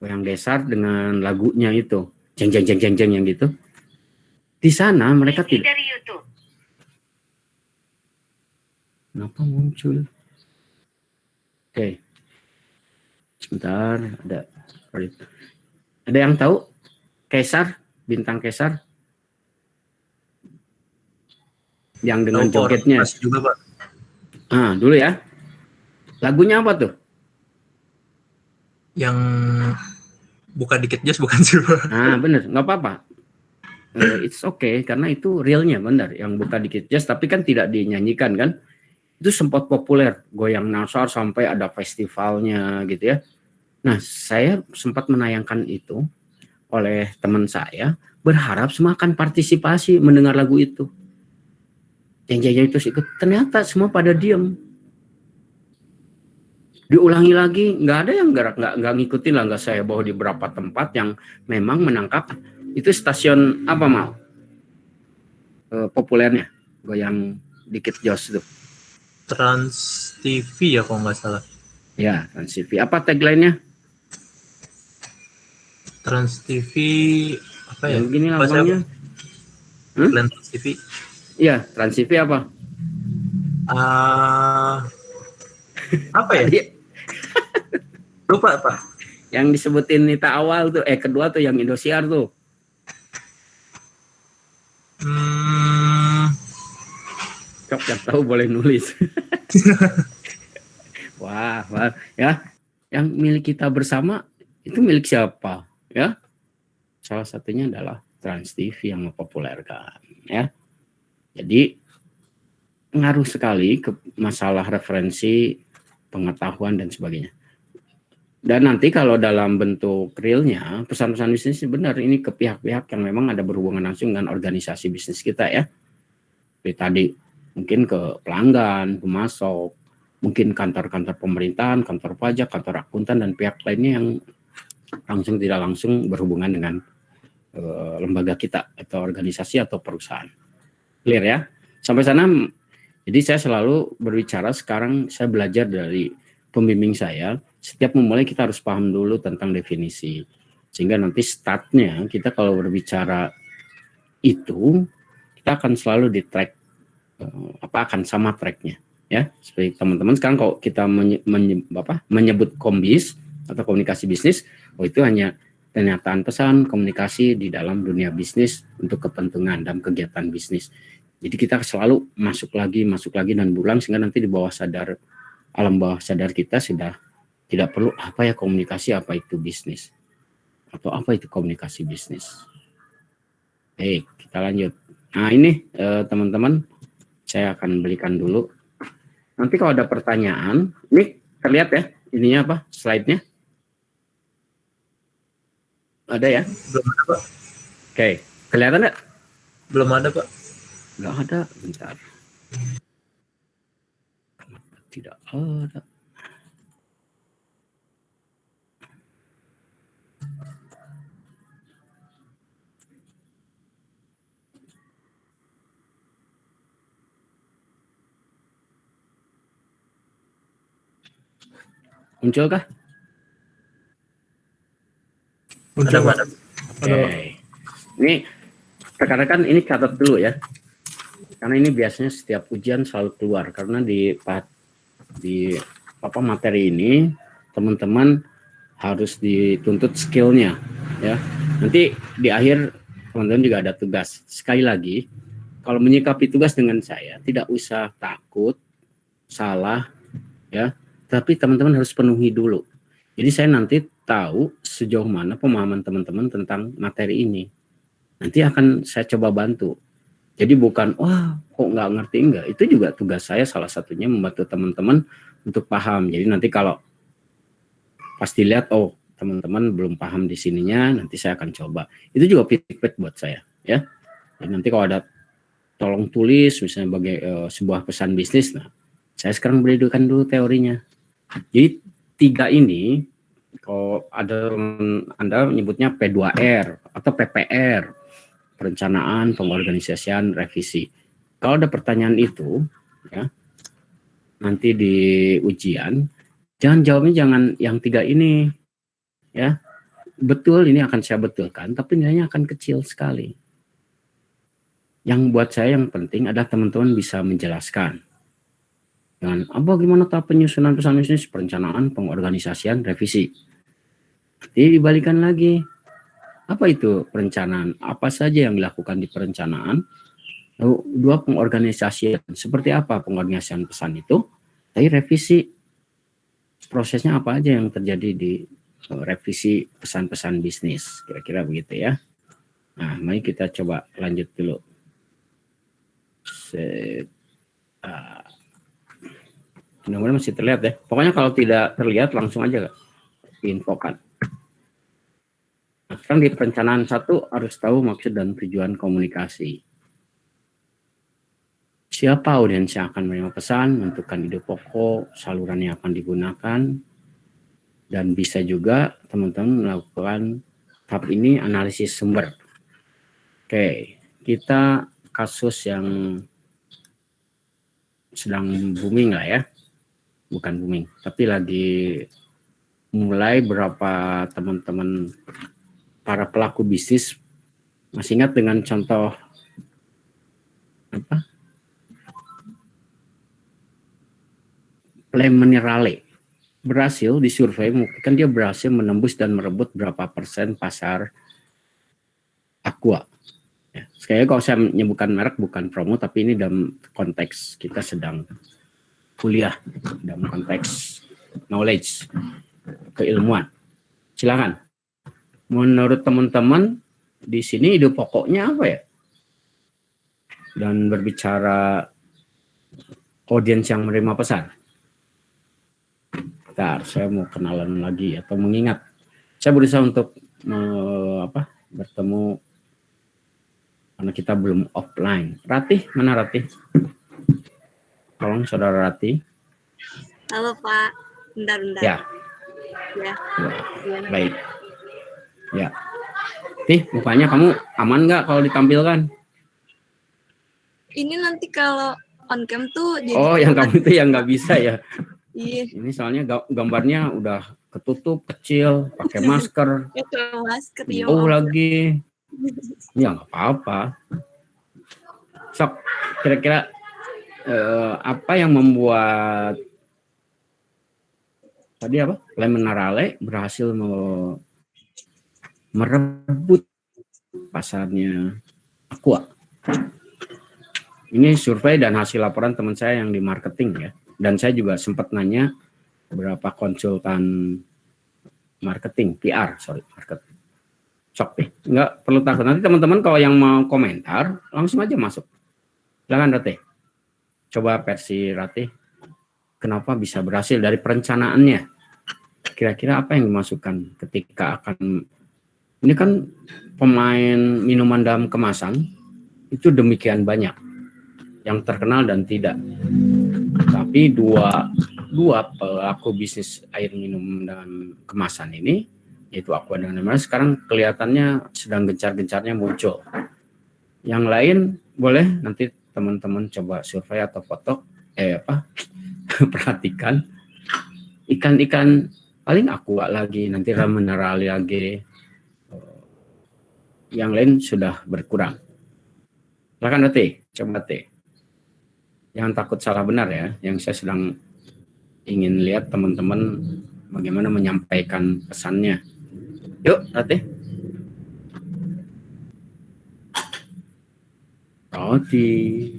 goyang Kesar dengan lagunya itu jeng yang gitu. Di sana mereka tidak. Dari YouTube. Kenapa muncul? Oke. Sebentar, ada yang tahu Kesar, bintang Kesar? Yang dengan jogetnya. Juga, Pak. Dulu ya. Lagunya apa tuh? Yang buka dikit jazz bukan sih, Pak? Bener, nggak apa-apa. It's okay, karena itu realnya benar. Yang buka dikit jazz, tapi kan tidak dinyanyikan kan? Itu sempat populer, goyang nasar sampai ada festivalnya gitu ya. Nah, saya sempat menayangkan itu oleh teman saya, berharap semua akan partisipasi mendengar lagu itu. Jeng-jeng itu ikut, ternyata semua pada diem. Diulangi lagi, nggak ada yang nggak ngikutin lah, nggak saya bawa di beberapa tempat yang memang menangkap. Itu stasiun apa mau? Populernya, goyang dikit jos itu. Trans TV ya kalau nggak salah. Ya, Trans TV. Apa tagline-nya? Trans TV apa ya? Begini lambangnya. Trans TV. Iya, Trans TV apa? Apa ya? Lupa, Pak. Yang disebutin Nita awal tuh, kedua tuh yang Indosiar tuh. Kok yang tahu boleh nulis. Wah, ya. Yang milik kita bersama itu milik siapa? Ya. Salah satunya adalah Trans TV yang mempopulerkan, ya. Jadi ngaruh sekali ke masalah referensi, pengetahuan dan sebagainya. Dan nanti kalau dalam bentuk realnya, pesan-pesan bisnis benar ini ke pihak-pihak yang memang ada berhubungan langsung dengan organisasi bisnis kita ya. Seperti tadi, mungkin ke pelanggan, pemasok, mungkin kantor-kantor pemerintahan, kantor pajak, kantor akuntan, dan pihak lainnya yang langsung tidak langsung berhubungan dengan lembaga kita atau organisasi atau perusahaan. Clear ya? Sampai sana, jadi saya selalu berbicara sekarang, saya belajar dari pembimbing saya, setiap memulai kita harus paham dulu tentang definisi. Sehingga nanti startnya, kita kalau berbicara itu, kita akan selalu di track, akan sama tracknya. Ya, seperti teman-teman sekarang kalau kita menyebut kombis atau komunikasi bisnis, itu hanya pernyataan pesan komunikasi di dalam dunia bisnis untuk kepentingan dan kegiatan bisnis. Jadi kita selalu masuk lagi dan berulang sehingga nanti di bawah sadar, alam bawah sadar kita sudah tidak perlu apa ya komunikasi, apa itu bisnis, atau apa itu komunikasi bisnis. Baik, kita lanjut. Nah ini teman-teman, saya akan berikan dulu. Nanti kalau ada pertanyaan, ini terlihat ya, ininya apa, slide-nya? Ada ya? Belum ada, Pak. Oke, kelihatan nggak? Belum ada, Pak. Nggak ada, bentar. Tidak ada. Muncul kah? Muncul, Pak. Ada. Oke. Ini rekan-rekan ini catat dulu ya. Karena ini biasanya setiap ujian selalu keluar karena di materi ini teman-teman harus dituntut skillnya ya. Nanti di akhir teman-teman juga ada tugas. Sekali lagi, kalau menyikapi tugas dengan saya tidak usah takut salah ya. Tapi teman-teman harus penuhi dulu. Jadi saya nanti tahu sejauh mana pemahaman teman-teman tentang materi ini. Nanti akan saya coba bantu. Jadi bukan, wah kok nggak ngerti, enggak. Itu juga tugas saya salah satunya membantu teman-teman untuk paham. Jadi nanti kalau pasti lihat, oh teman-teman belum paham di sininya, nanti saya akan coba. Itu juga feedback buat saya. Ya. Jadi nanti kalau ada tolong tulis, misalnya sebagai sebuah pesan bisnis, nah saya sekarang berikan dulu teorinya. Jadi 3 ini, kalau ada Anda menyebutnya P2R atau PPR, perencanaan, pengorganisasian, revisi. Kalau ada pertanyaan itu, ya, nanti di ujian, jangan jawabnya yang 3 ini, ya. Betul, ini akan saya betulkan, tapi nilainya akan kecil sekali. Yang buat saya yang penting adalah teman-teman bisa menjelaskan. Dengan apa gimana tahap penyusunan pesan bisnis, perencanaan, pengorganisasian, revisi. Jadi dibalikan lagi. Apa itu perencanaan? Apa saja yang dilakukan di perencanaan? Lalu 2 pengorganisasian. Seperti apa pengorganisasian pesan itu? Tapi revisi. Prosesnya apa aja yang terjadi di revisi pesan-pesan bisnis. Kira-kira begitu ya. Nah, mari kita coba lanjut dulu. Mudah-mudahan masih terlihat ya. Pokoknya kalau tidak terlihat langsung aja diinfokan. Nah, sekarang di perencanaan 1 harus tahu maksud dan tujuan komunikasi. Siapa audiens yang akan menerima pesan, menentukan ide pokok, saluran yang akan digunakan, dan bisa juga teman-teman melakukan tahap ini analisis sumber. Oke, kita kasus yang sedang booming lah ya. Bukan booming, tapi lagi mulai beberapa teman-teman para pelaku bisnis masih ingat dengan contoh apa? Lemonirale berhasil disurvei, kan dia berhasil menembus dan merebut berapa persen pasar aqua. Ya, sekali kalau saya menyebutkan merek bukan promo, tapi ini dalam konteks kita sedang kuliah dalam konteks knowledge, keilmuan. Silakan. Menurut teman-teman di sini ide pokoknya apa ya? Dan berbicara audiens yang menerima pesan. Bentar, saya mau kenalan lagi atau mengingat. Saya berusaha untuk bertemu karena kita belum offline. Ratih, mana Ratih? Tolong Saudara Rati. Halo Pak, bentar. Ya. Baik. Ya. Tih, mukanya kamu aman nggak kalau ditampilkan? Ini nanti kalau on cam tuh jadi... Oh, yang kamu itu yang nggak bisa ya? Iya. Ini soalnya gambarnya udah ketutup, kecil, pakai masker. Masker, ya. Oh, lagi. Ya nggak apa-apa. Sok, kira-kira apa yang membuat tadi apa? Lemonarale berhasil merebut pasarnya Aqua. Ini survei dan hasil laporan teman saya yang di marketing ya. Dan saya juga sempat nanya beberapa konsultan marketing, marketing. Sok deh, nggak perlu takut. Nanti teman-teman kalau yang mau komentar, langsung aja masuk. Silakan Ratih. Coba versi Ratih, kenapa bisa berhasil dari perencanaannya? Kira-kira apa yang dimasukkan ketika akan... Ini kan pemain minuman dalam kemasan, itu demikian banyak. Yang terkenal dan tidak. Tapi dua pelaku bisnis air minum dan kemasan ini, yaitu Aqua dan Lemonarale, sekarang kelihatannya sedang gencar-gencarnya muncul. Yang lain boleh nanti teman-teman coba survei atau foto, perhatikan ikan-ikan paling Aqua lagi, nanti Lemonarale lagi, yang lain sudah berkurang. Silakan Teh, coba Teh. Jangan takut salah benar ya, yang saya sedang ingin lihat teman-teman bagaimana menyampaikan pesannya. Yuk, Ratih. Roti.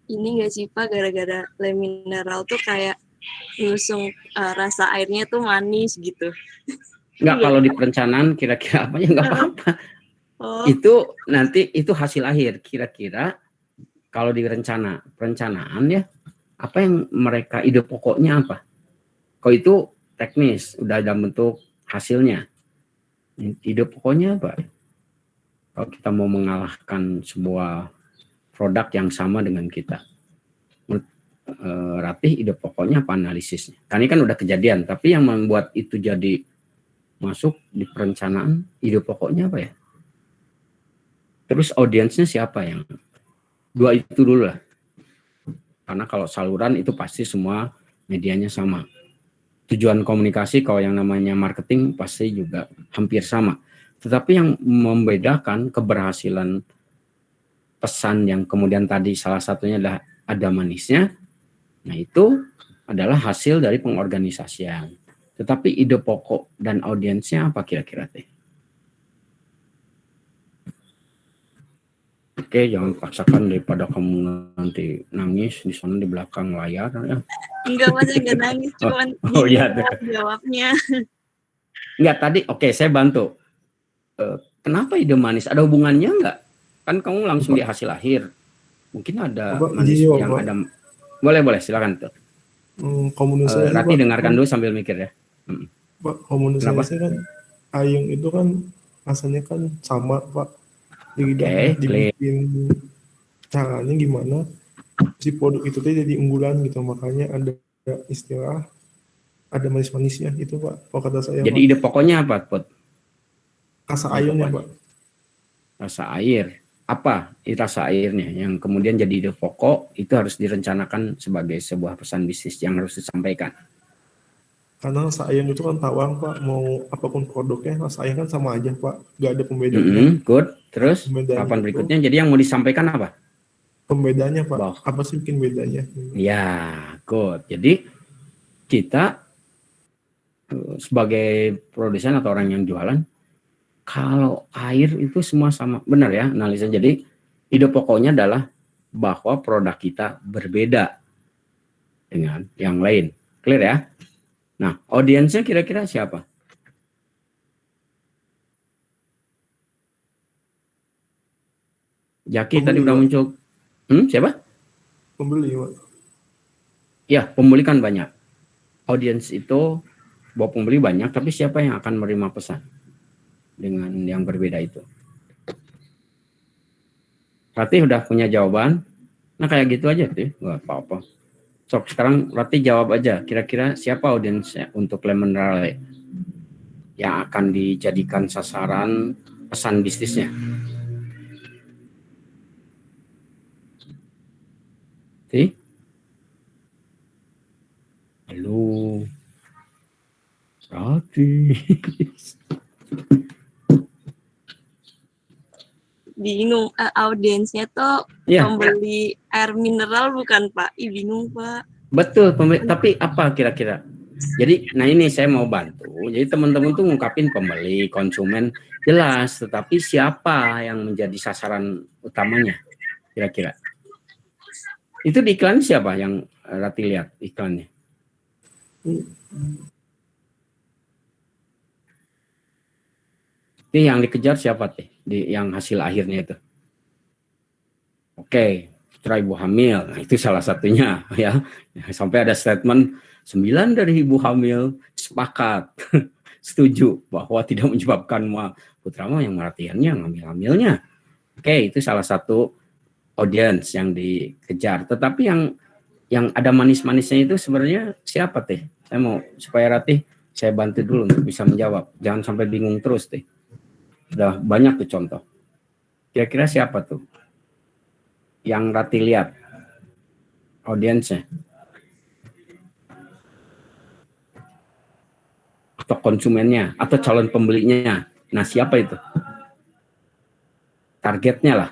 Ini nggak sih Pak, gara-gara Le Mineral tuh kayak ngusung rasa airnya tuh manis gitu. Enggak, kalau di perencanaan kira-kira apa ya nggak apa-apa. Oh. Itu nanti itu hasil akhir. Kira-kira kalau di perencanaan ya, apa yang mereka ide pokoknya apa? Kalau itu teknis, udah dalam bentuk hasilnya. Ide pokoknya apa? Kalau kita mau mengalahkan sebuah produk yang sama dengan kita. Ratih, ide pokoknya apa analisisnya? Karena ini kan udah kejadian, tapi yang membuat itu jadi masuk di perencanaan, ide pokoknya apa ya? Terus audiensnya siapa yang? Dua itu dulu lah. Karena kalau saluran itu pasti semua medianya sama. Tujuan komunikasi kalau yang namanya marketing pasti juga hampir sama. Tetapi yang membedakan keberhasilan pesan yang kemudian tadi salah satunya adalah ada manisnya, nah itu adalah hasil dari pengorganisasian. Tetapi ide pokok dan audiensnya apa kira-kira Teh? Oke, jangan paksakan daripada kamu nanti nangis di sana di belakang layar ya. Enggak, Mas, enggak nangis, cuman iya, jawabnya. Enggak, tadi oke, saya bantu. Kenapa ide manis? Ada hubungannya enggak? Kan kamu langsung di hasil akhir. Mungkin ada manis yang ada. Boleh, silakan tuh. Komunikasi Rati dengarkan dulu sambil mikir ya. Pak, komunikasi kan ayam itu kan rasanya kan sama Pak. Dibikin caranya gimana si produk itu tuh jadi unggulan gitu, makanya ada istilah ada manis-manisnya itu Pak. Kalau kata saya. Jadi Pak, ide pokoknya apa, Pot? Rasa airnya Pak. Rasa air. Apa rasa airnya yang kemudian jadi ide pokok itu harus direncanakan sebagai sebuah pesan bisnis yang harus disampaikan. Karena rasa ayam itu kan tawang Pak, mau apapun produknya rasa ayam kan sama aja Pak, nggak ada pembedanya. Good. Terus tahapan berikutnya, jadi yang mau disampaikan apa? Pembedanya Pak, apa sih bikin bedanya? Ya, good. Jadi kita sebagai produsen atau orang yang jualan, kalau air itu semua sama, benar ya analisa. Jadi ide pokoknya adalah bahwa produk kita berbeda dengan yang lain. Clear ya? Nah, audiensnya kira-kira siapa? Jaki tadi udah muncul. Siapa? Pembeli, Pak. Ya, pembeli kan banyak. Audiens itu bahwa pembeli banyak, tapi siapa yang akan menerima pesan dengan yang berbeda itu? Ratih udah punya jawaban. Nah, kayak gitu aja tuh, nggak apa-apa. So, sekarang Ratih jawab aja, kira-kira siapa audiensnya untuk Lemonarale yang akan dijadikan sasaran pesan bisnisnya? Halo, Ratih. bingung. Audiensnya tuh Iya. pembeli air mineral bukan Pak? Ih bingung Pak. Betul, tapi apa kira-kira? Jadi, nah ini saya mau bantu. Jadi teman-teman tuh ngungkapin pembeli, konsumen jelas, tetapi siapa yang menjadi sasaran utamanya kira-kira? Itu di iklan siapa yang Rati lihat iklannya? Ini yang dikejar siapa teh? Yang hasil akhirnya itu. Oke, putra ibu hamil. Nah, itu salah satunya ya. Sampai ada statement 9 dari ibu hamil sepakat setuju bahwa tidak menyebabkan putra yang merhatiannya ngambil-ngambilnya. Oke, itu salah satu audience yang dikejar. Tetapi yang ada manis-manisnya itu sebenarnya siapa teh? Saya mau supaya Ratih saya bantu dulu untuk bisa menjawab. Jangan sampai bingung terus teh. Udah banyak tuh contoh. Kira-kira siapa tuh yang Ratih lihat audiensnya? Atau konsumennya, atau calon pembelinya. Nah, siapa itu? Targetnya lah.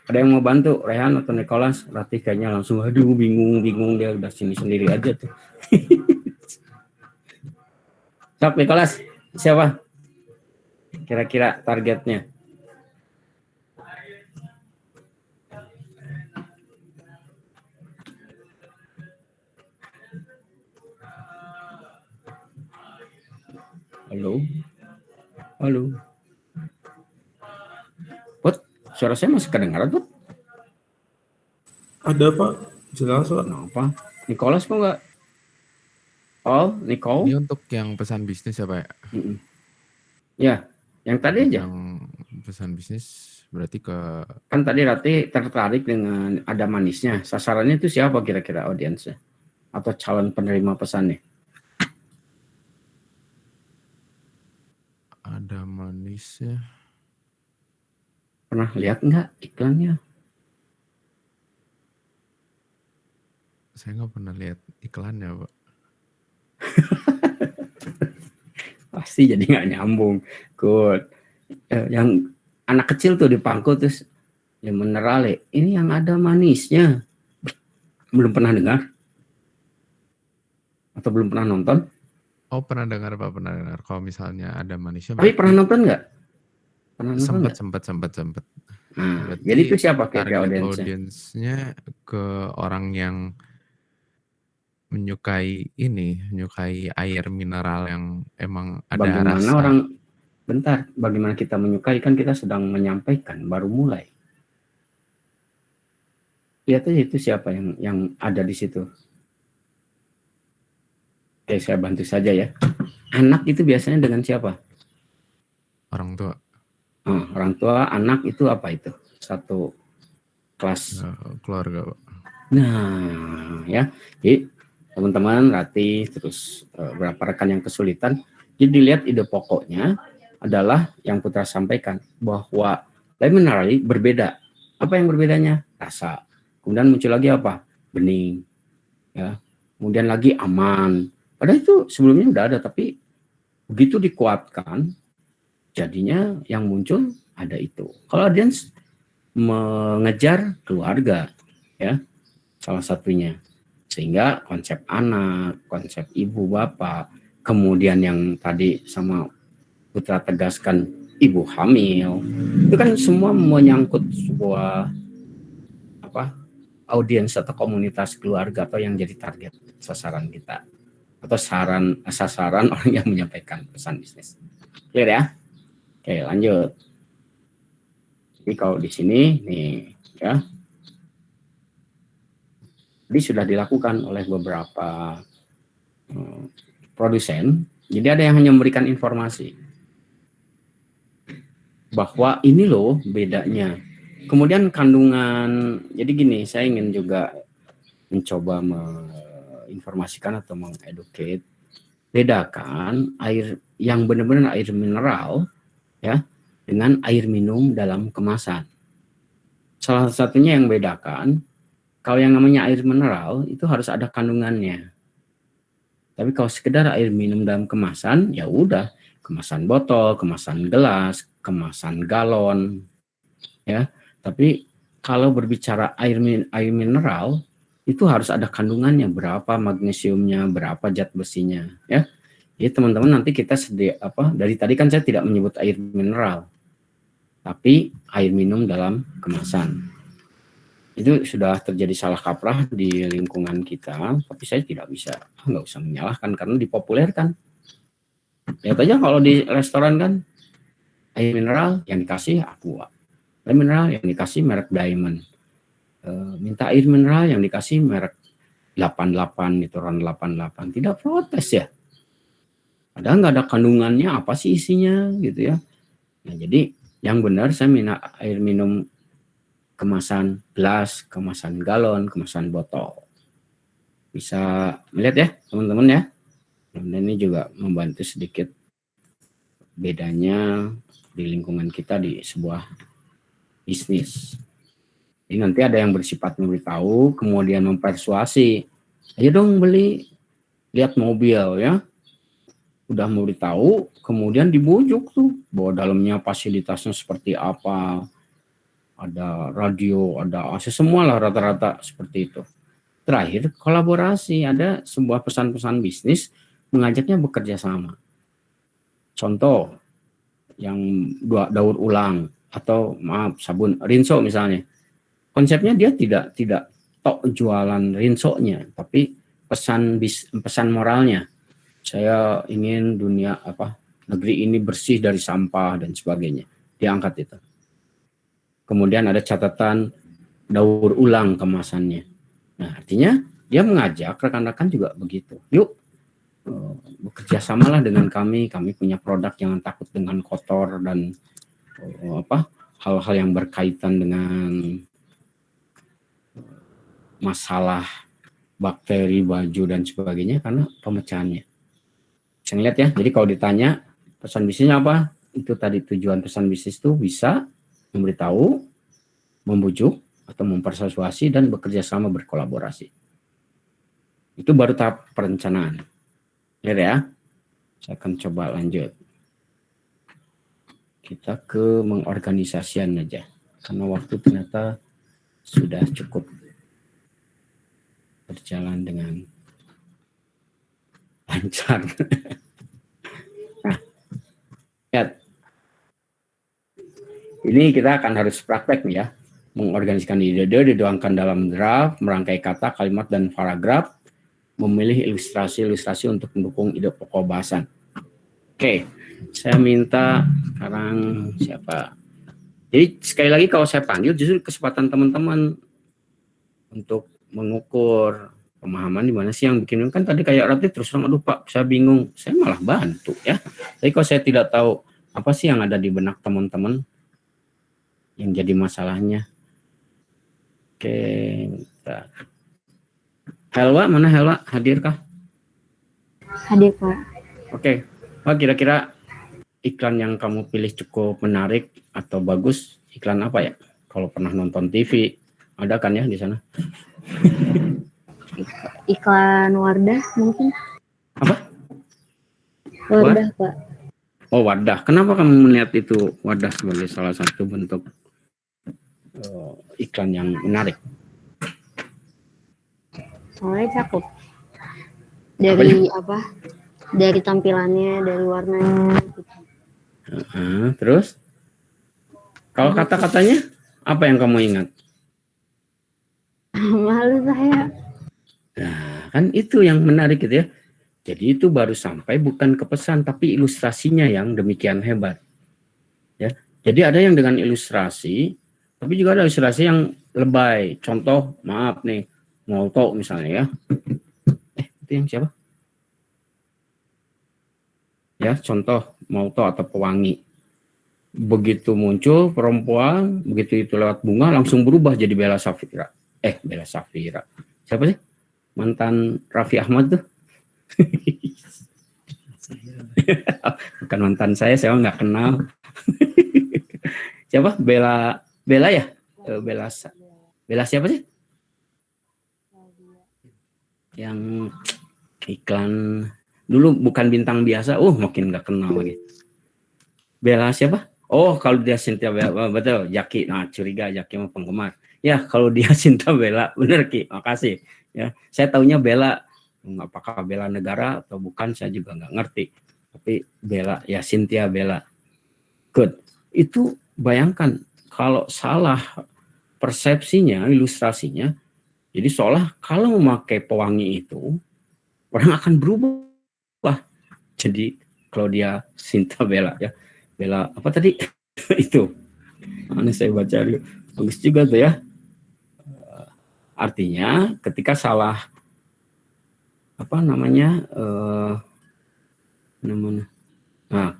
Ada yang mau bantu? Rehan atau Nicholas? Ratih kayaknya langsung, aduh bingung, dia udah sini sendiri aja tuh. Sok, Nicholas, siapa? Kira-kira targetnya? Halo? Put, suara saya masih kedengaran, Put? Ada Pak, jelas Pak. Kenapa? Nicholas kok nggak? Oh, Nicole? Ini untuk yang pesan bisnis ya Pak? Ya, yang tadi aja. Yang pesan bisnis berarti ke... Kan tadi Rati tertarik dengan ada manisnya. Sasarannya itu siapa kira-kira audiensnya? Atau calon penerima pesannya? Ada manisnya. Pernah lihat nggak iklannya? Saya nggak pernah lihat iklannya Pak. Pasti jadi nggak nyambung. Good. Yang anak kecil tuh di pangku terus yang mineral, ini yang ada manisnya. Belum pernah dengar? Atau belum pernah nonton? Oh pernah dengar Pak, pernah dengar. Kalau misalnya ada manisnya. Tapi pernah nonton nggak? Pernah nonton Sempat. Nah, jadi itu siapa kira-kira audiensnya? Audiensnya ke orang yang menyukai air mineral yang emang ada Bagaimana rasa. Bagaimana kita menyukai, kan kita sedang menyampaikan, baru mulai. Lihat aja itu siapa yang ada di situ. Oke, saya bantu saja ya. Anak itu biasanya dengan siapa? Orang tua. Orang tua, anak itu apa itu? Satu kelas. Keluarga Pak. Nah, ya. Jadi teman-teman, Rati, terus beberapa rekan yang kesulitan. Jadi dilihat ide pokoknya adalah yang Putra sampaikan, bahwa mineral berbeda. Apa yang berbedanya? Rasa. Kemudian muncul lagi apa? Bening. Ya. Kemudian lagi aman. Padahal itu sebelumnya udah ada, tapi begitu dikuatkan, jadinya yang muncul ada itu. Kalau audiens mengejar keluarga, ya, salah satunya. Sehingga konsep anak, konsep ibu bapak, kemudian yang tadi sama Putra tegaskan ibu hamil, itu kan semua menyangkut sebuah audiens atau komunitas keluarga atau yang jadi target sasaran kita, atau sasaran orang yang menyampaikan pesan bisnis. Clear ya? Oke, lanjut. Jadi kalau di sini nih ya, ini sudah dilakukan oleh beberapa produsen. Jadi ada yang hanya memberikan informasi bahwa ini loh bedanya. Kemudian kandungan, jadi gini, saya ingin juga mencoba menginformasikan atau mengeducate, bedakan air yang benar-benar air mineral ya dengan air minum dalam kemasan. Salah satunya yang bedakan, kalau yang namanya air mineral itu harus ada kandungannya. Tapi kalau sekedar air minum dalam kemasan, ya udah, kemasan botol, kemasan gelas, kemasan galon, ya. Tapi kalau berbicara air mineral itu harus ada kandungannya, berapa magnesiumnya, berapa zat besinya, ya. Jadi teman-teman nanti kita dari tadi kan saya tidak menyebut air mineral, tapi air minum dalam kemasan. Itu sudah terjadi salah kaprah di lingkungan kita, tapi saya tidak bisa, nggak usah menyalahkan karena dipopulerkan. Lihat aja kalau di restoran kan, air mineral yang dikasih Aqua, air mineral yang dikasih merek Diamond, minta air mineral yang dikasih merek 88, itu RON 88, tidak protes ya. Padahal nggak ada kandungannya, apa sih isinya gitu ya. Nah, jadi yang benar saya minta air minum kemasan gelas, kemasan galon, kemasan botol. Bisa melihat ya teman-teman ya. Dan ini juga membantu sedikit bedanya di lingkungan kita di sebuah bisnis. Jadi nanti ada yang bersifat memberitahu, kemudian mempersuasi. Ayo dong beli, lihat mobil ya. Udah memberitahu, kemudian dibujuk tuh bahwa dalamnya fasilitasnya seperti apa. Ada radio, ada AC, semualah rata-rata seperti itu. Terakhir, kolaborasi. Ada sebuah pesan-pesan bisnis mengajaknya bekerja sama. Contoh, yang daur ulang atau sabun Rinso misalnya. Konsepnya dia tidak tok jualan Rinso-nya, tapi pesan moralnya. Saya ingin negeri ini bersih dari sampah dan sebagainya. Diangkat itu. Kemudian ada catatan daur ulang kemasannya. Nah, artinya dia mengajak rekan-rekan juga begitu. Yuk, bekerja samalah dengan kami. Kami punya produk, jangan takut dengan kotor dan hal-hal yang berkaitan dengan masalah bakteri, baju dan sebagainya karena pemecahannya. Saya lihat ya. Jadi kalau ditanya pesan bisnisnya apa? Itu tadi tujuan pesan bisnis itu bisa memberitahu, membujuk, atau mempersuasi dan bekerja sama berkolaborasi. Itu baru tahap perencanaan. Ya, saya akan coba lanjut. Kita ke mengorganisasian aja, karena waktu ternyata sudah cukup berjalan dengan lancar. Lihat. Ini kita akan harus praktek nih ya. Mengorganisasikan ide, dituangkan dalam draft, merangkai kata, kalimat, dan paragraf, memilih ilustrasi-ilustrasi untuk mendukung ide pokok bahasan. Oke, saya minta sekarang siapa? Jadi sekali lagi kalau saya panggil justru kesempatan teman-teman untuk mengukur pemahaman di mana sih yang bikin kan tadi kayak Ratih terus terang, aduh Pak, saya bingung. Saya malah bantu ya. Tapi kalau saya tidak tahu apa sih yang ada di benak teman-teman yang jadi masalahnya. Oke, bentar. Helwa, mana Helwa? Hadirkah? Hadir, Pak. Oke. Wah, kira-kira iklan yang kamu pilih cukup menarik atau bagus, iklan apa ya? Kalau pernah nonton TV, ada kan ya di sana? Iklan Wardah mungkin. Apa? Wardah, Pak. Oh, Wardah. Kenapa kamu melihat itu Wardah sebagai salah satu bentuk iklan yang menarik? Soalnya cakep. Dari dari tampilannya, dari warnanya. Terus? Kalau kata-katanya, apa yang kamu ingat? Malu saya. Nah, kan itu yang menarik gitu ya. Jadi itu baru sampai bukan ke pesan, tapi ilustrasinya yang demikian hebat. Ya, jadi ada yang dengan ilustrasi, tapi juga ada ilustrasi yang lebay. Contoh, maaf nih, Molto misalnya ya. Itu yang siapa? Ya, contoh Molto atau pewangi. Begitu muncul perempuan, begitu itu lewat bunga langsung berubah jadi Bella Safira. Bella Safira. Siapa sih? Mantan Raffi Ahmad tuh. Bukan mantan saya nggak kenal. Siapa? Bella ya? Bella siapa sih? Yang iklan Dulu bukan bintang biasa, makin nggak kenal lagi. Bella siapa? Oh, kalau dia Cynthia Bella, betul, Jaki. Nah, curiga Jaki mah penggemar. Ya, kalau dia Cynthia Bella, bener Ki, makasih. Ya, saya taunya Bella, apakah Bella negara atau bukan, saya juga nggak ngerti. Tapi Bella, ya Cynthia Bella. Good. Itu bayangkan kalau salah persepsinya, ilustrasinya, jadi seolah kalau memakai pewangi itu, orang akan berubah. Jadi kalau dia Cynthia Bella, ya. Bella apa tadi itu ini saya baca dulu, bagus juga tuh ya. Artinya ketika salah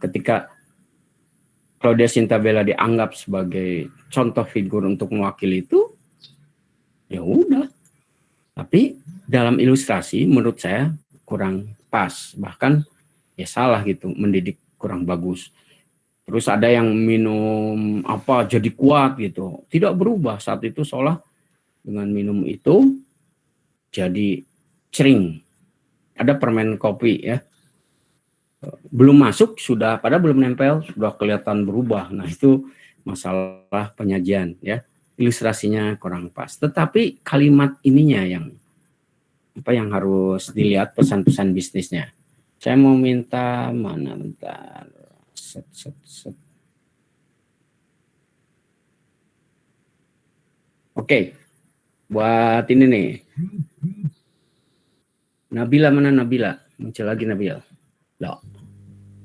ketika Claudia Cynthia Bella dianggap sebagai contoh figur untuk mewakili itu, ya udah. Tapi dalam ilustrasi menurut saya kurang pas, bahkan ya salah gitu, mendidik kurang bagus. Terus ada yang minum jadi kuat gitu. Tidak berubah saat itu, seolah dengan minum itu jadi cering. Ada permen kopi ya. Belum masuk padahal belum nempel, sudah kelihatan berubah. Nah, itu masalah penyajian ya. Ilustrasinya kurang pas. Tetapi kalimat ininya yang harus dilihat, pesan-pesan bisnisnya. Saya mau minta bentar. Oke, buat ini nih. Nabila mana Nabila? Muncul lagi Nabila. Loh.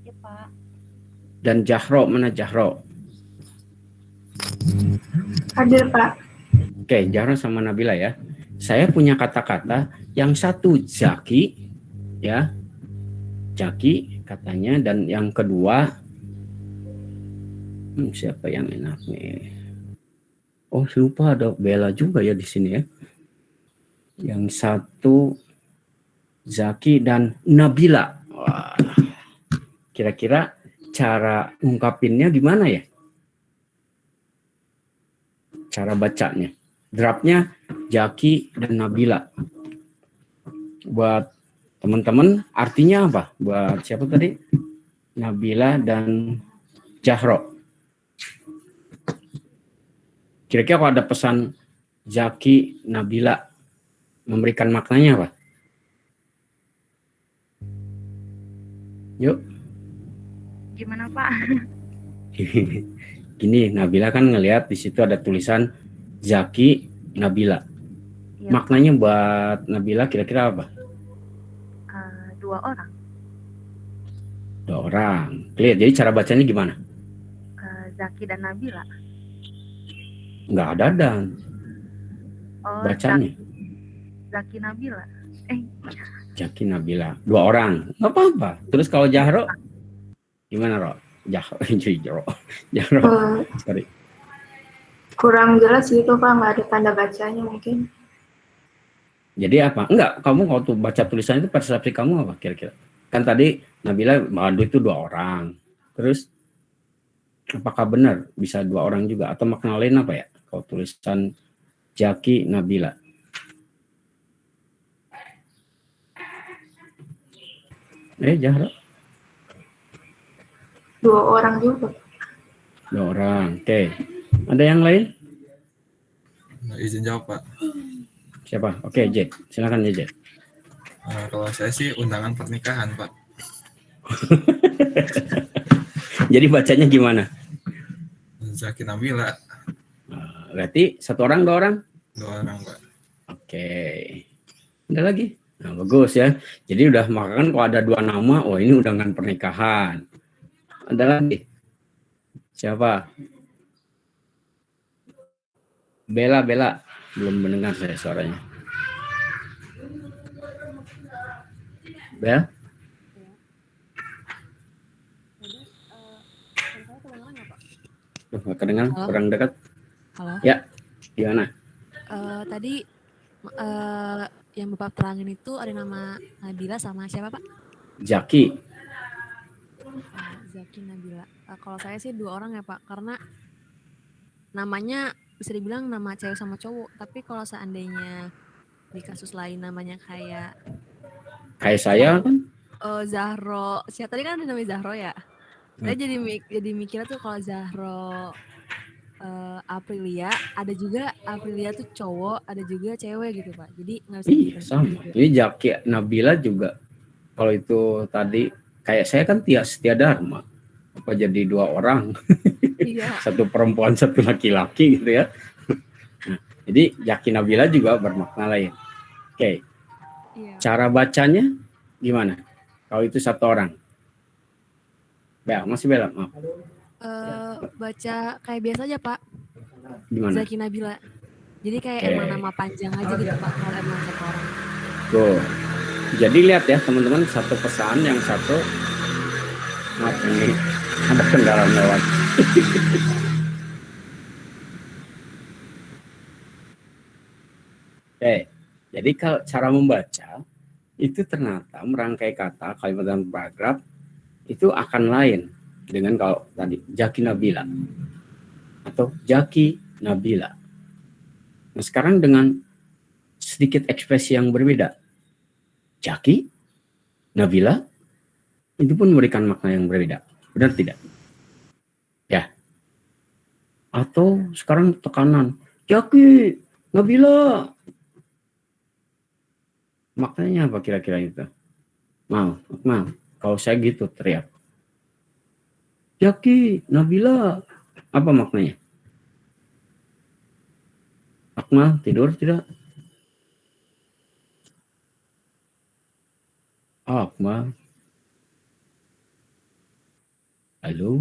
Ya, Pak. Dan Jahro mana Jahro? Hadir, Pak. Oke, Jahro sama Nabila ya. Saya punya kata-kata, yang satu Zaki, ya. Zaki katanya, dan yang kedua siapa yang enak nih? Oh, lupa ada Bella juga ya di sini ya. Yang satu Zaki dan Nabila. Wah. Kira-kira cara ungkapinnya gimana ya? Cara bacanya. Draftnya Zaki dan Nabila. Buat teman-teman artinya apa? Buat siapa tadi? Nabila dan Jahro. Kira-kira kalau ada pesan Zaki, Nabila, memberikan maknanya apa? Yuk. Gimana, Pak? Gini, Nabila kan ngelihat di situ ada tulisan Zaki, Nabila. Ya. Maknanya buat Nabila kira-kira apa? 2 orang. 2 orang. Clear. Jadi cara bacanya gimana? Zaki dan Nabila. Nggak ada dan. Oh, Bacanya. Zaki Nabila. Zaki Nabila. 2 orang. Nggak apa-apa. Terus kalau Jahro, gimana Ro? Jahro. Sorry. Kurang jelas gitu, Pak. Nggak ada tanda bacanya mungkin. Jadi apa? Enggak, kamu kalau tuh baca tulisan itu persepsi kamu apa kira-kira? Kan tadi Nabila itu 2 orang. Terus apakah benar bisa 2 orang juga atau makna lain apa ya? Kalau tulisan Zaki Nabila. Jahro. 2 orang juga. 2 orang. Oke. Ada yang lain? Izin jawab, Pak. Siapa? Oke, J. Silakan J. Kalau saya sih undangan pernikahan, Pak. Jadi bacanya gimana? Zaki Nabila. Berarti 1 orang, 2 orang? 2 orang, Pak. Oke. Ada lagi? Nah, bagus ya. Jadi udah makan kalau ada 2 nama, ini undangan pernikahan. Ada lagi? Siapa? Bella. Belum mendengar saya suaranya. Bella? Kedengaran? Halo? Kurang dekat? Halo. Ya, gimana? Tadi yang Bapak terangin itu ada nama Nabila sama siapa, Pak? Zaki. Zaki Nabila. Kalau saya sih 2 orang ya, Pak, karena namanya bisa dibilang nama cewek sama cowok. Tapi kalau seandainya di kasus lain namanya kayak saya kan? Zahro, siapa tadi kan ada namanya Zahro ya. Saya jadi mikirnya tuh kalau Zahro Aprilia, ada juga Aprilia tuh cowok, ada juga cewek gitu Pak. Jadi nggak bisa Iya sama. Ini Zaki Nabila juga. Kalau itu tadi kayak saya kan Setia Dharma. Apa jadi 2 orang? Iya. Satu perempuan, satu laki-laki gitu ya. Nah, jadi Zaki Nabila juga bermakna lain. Oke. Cara bacanya gimana? Kalau itu 1 orang. Masih Bella, maaf. Baca kayak biasa aja Pak. Gimana? Zaki Nabila. Jadi kayak emang nama panjang aja gitu Pak kalau emang 1 orang. Tuh. Jadi lihat ya teman-teman, satu pesan yang satu. Maaf ini ada kendaraan lewat. Oke. Jadi kalau cara membaca itu ternyata merangkai kata, kalimat dan paragraf itu akan lain dengan kalau tadi Zaki Nabila atau Zaki Nabila. Nah sekarang dengan sedikit ekspresi yang berbeda, Zaki Nabila itu pun memberikan makna yang berbeda, benar tidak? Ya. Atau sekarang tekanan, Zaki Nabila, maknanya apa kira-kira itu? Mau. Kalau saya gitu teriak, Zaki Nabila, apa maknanya? Akmal tidur tidak? Akmal, halo,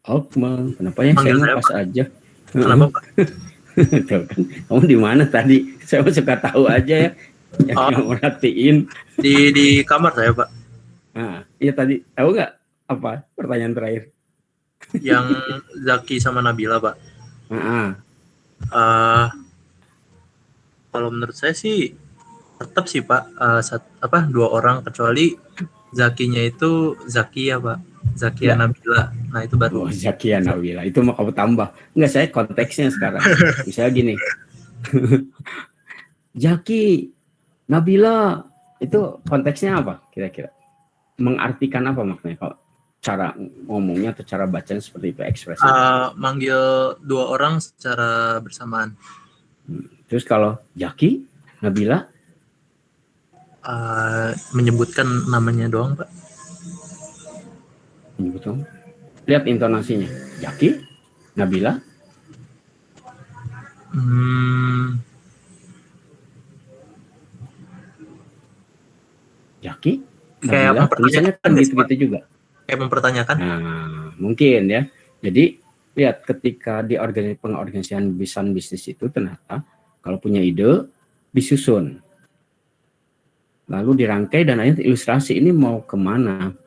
Akmal, kenapa ya saya ngepas aja? Kenapa Pak? Tuh kan, kamu di mana tadi? Saya suka tahu aja ya, yang merhatiin. Di kamar saya Pak. Nah, iya tadi tahu nggak apa pertanyaan terakhir? Yang Zaki sama Nabila Pak. Kalau menurut saya sih tetap sih Pak, 2 orang kecuali Zakinya itu Zakia Pak, Zakia Nabila. Nah itu baru. Zakia Nabila itu mau kamu tambah. Enggak, saya konteksnya sekarang. Misalnya gini, Zaki Nabila itu konteksnya apa kira-kira? Mengartikan apa maknanya kalau cara ngomongnya atau cara bacanya seperti itu ekspresi? Manggil 2 orang secara bersamaan. Terus kalau Zaki Nabila? Menyebutkan namanya doang Pak. Menyebutkan. Lihat intonasinya. Zaki Nabila? Zaki Kayak tulisannya kan gitu-gitu juga. Kayak mempertanyakan. Nah, mungkin ya. Jadi lihat ketika di pengorganisasian bisnis itu ternyata kalau punya ide disusun, lalu dirangkai dan akhirnya ilustrasi ini mau kemana?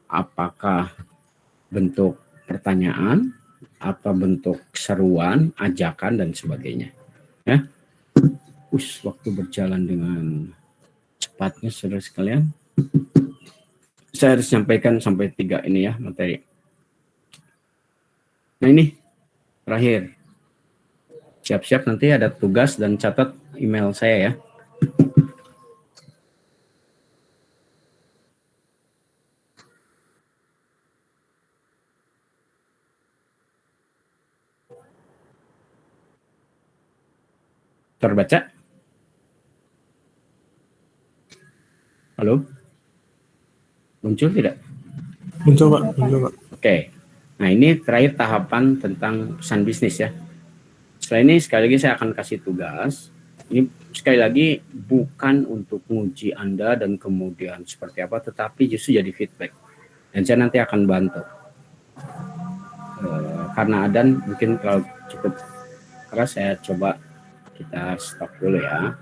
Apakah bentuk pertanyaan atau bentuk seruan, ajakan dan sebagainya. Ya, waktu berjalan dengan cepatnya saudara sekalian. Saya harus sampaikan sampai 3 ini ya materi. Nah ini terakhir. Siap-siap nanti ada tugas dan catat email saya ya. Terbaca? Halo? Muncul tidak? Muncul Pak. Oke. Nah ini terakhir tahapan tentang pesan bisnis ya. Setelah ini sekali lagi saya akan kasih tugas. Ini sekali lagi bukan untuk menguji Anda dan kemudian seperti apa, tetapi justru jadi feedback. Dan saya nanti akan bantu. Karena Adan mungkin kalau cukup keras, saya coba kita stop dulu ya.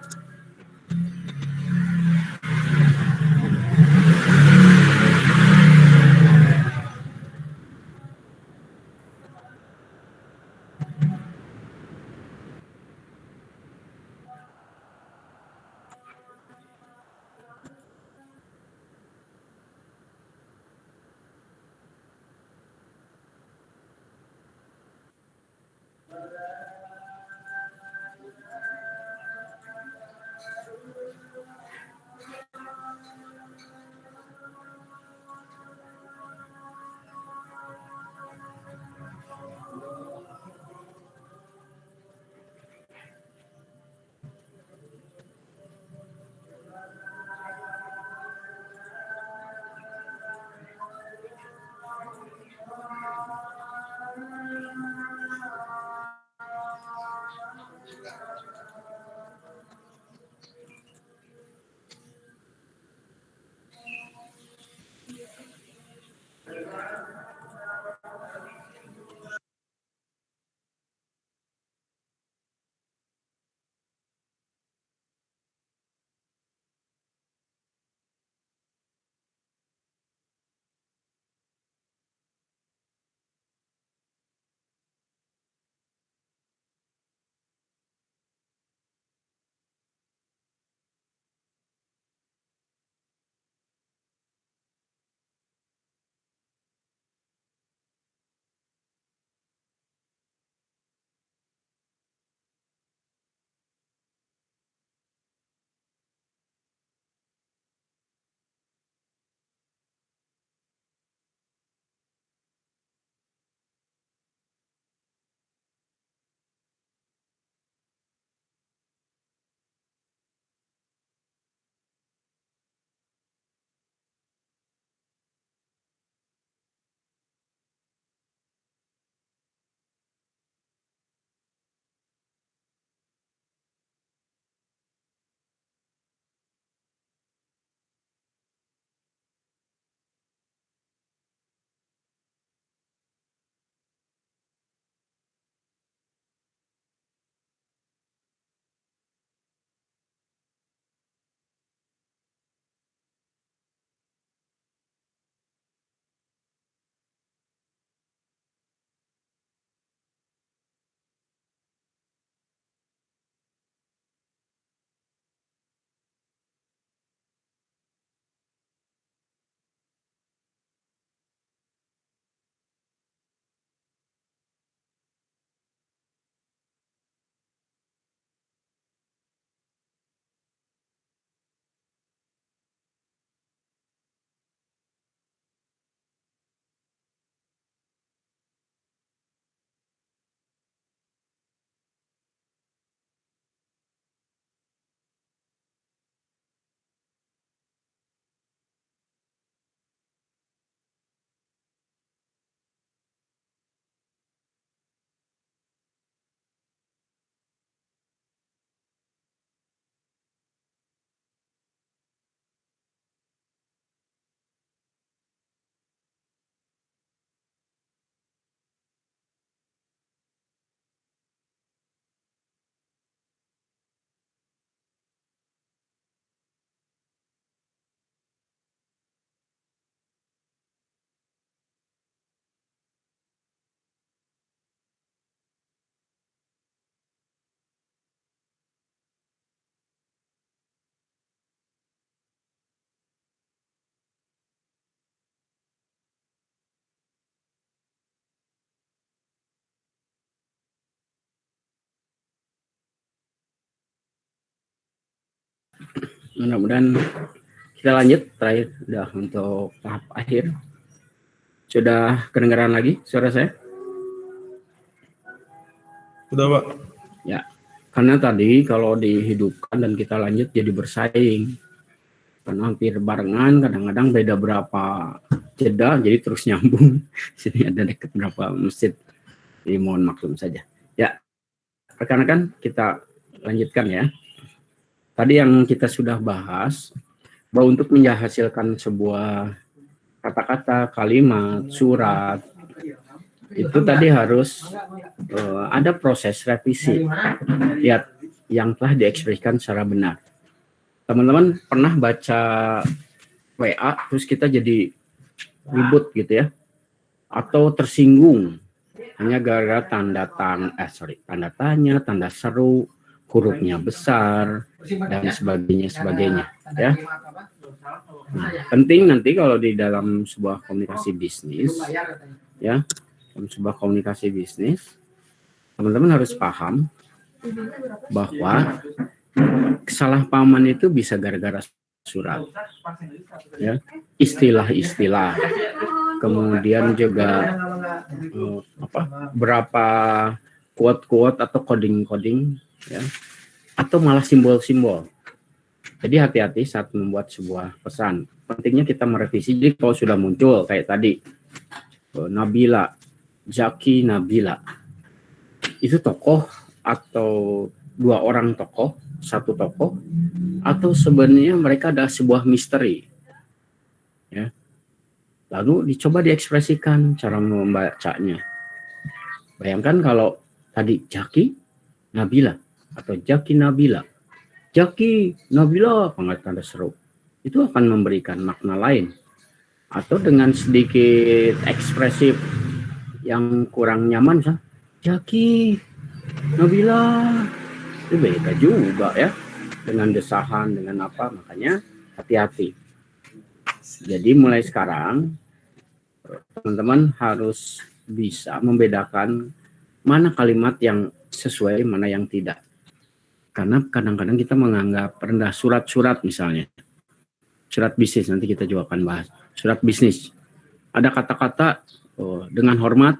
Mudah-mudahan kita lanjut terakhir udah untuk tahap akhir. Sudah kedengaran lagi suara saya? Sudah, Pak. Ya, karena tadi kalau dihidupkan dan kita lanjut jadi bersaing. Karena hampir barengan, kadang-kadang beda berapa jeda, jadi terus nyambung. Sini ada dekat berapa masjid. Jadi mohon maklum saja. Ya, rekan-rekan kita lanjutkan ya. Tadi yang kita sudah bahas, bahwa untuk menghasilkan sebuah kata-kata, kalimat, surat, itu tadi harus ada proses revisi. Lihat yang telah diekspresikan secara benar. Teman-teman pernah baca WA terus kita jadi ribut gitu ya, atau tersinggung hanya gara-gara tanda tanya, tanda seru, hurufnya besar dan sebagainya ya. Nah, penting nanti kalau di dalam sebuah komunikasi bisnis ya, dalam sebuah komunikasi bisnis teman-teman harus paham bahwa kesalahpahaman itu bisa gara-gara surat, ya, istilah-istilah, kemudian juga berapa quote-quote atau coding-coding, ya, atau malah simbol-simbol. Jadi hati-hati saat membuat sebuah pesan. Pentingnya kita merevisi. Jadi kalau sudah muncul kayak tadi Nabila, Zaki Nabila, itu tokoh atau dua orang tokoh, satu tokoh, atau sebenarnya mereka ada sebuah misteri, ya. Lalu dicoba diekspresikan cara membacanya. Bayangkan kalau tadi Zaki Nabila atau Zaki Nabila, Zaki Nabila pangkat tanda seru, itu akan memberikan makna lain. Atau dengan sedikit ekspresif yang kurang nyaman, Zaki Nabila, itu beda juga ya, dengan desahan, dengan apa. Makanya hati-hati. Jadi mulai sekarang teman-teman harus bisa membedakan mana kalimat yang sesuai, mana yang tidak. Karena kadang-kadang kita menganggap rendah surat-surat, misalnya surat bisnis, nanti kita juga akan bahas surat bisnis. Ada kata-kata dengan hormat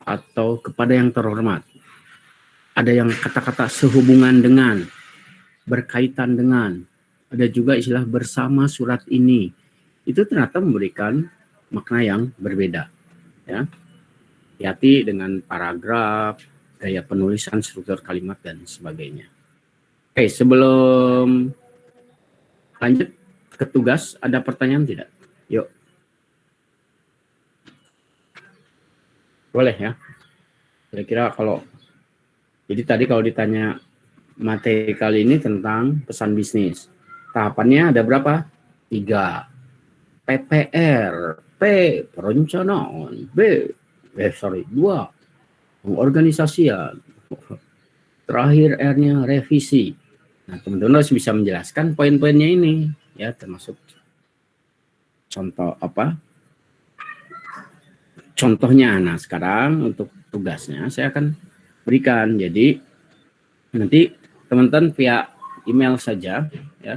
atau kepada yang terhormat. Ada yang kata-kata sehubungan dengan, berkaitan dengan, ada juga istilah bersama surat ini. Itu ternyata memberikan makna yang berbeda. Ya, hati-hati dengan paragraf, gaya penulisan, struktur kalimat dan sebagainya. Oke, sebelum lanjut ke tugas, ada pertanyaan tidak? Yuk. Boleh ya. Kira-kira kalau jadi tadi kalau ditanya materi kali ini tentang pesan bisnis, tahapannya ada berapa? 3. PPR, P, perencanaan, 2, pengorganisasian, terakhir R-nya revisi. Nah, teman-teman harus bisa menjelaskan poin-poinnya ini, ya, termasuk contoh apa? Contohnya. Nah, sekarang untuk tugasnya saya akan berikan. Jadi nanti teman-teman via email saja, ya.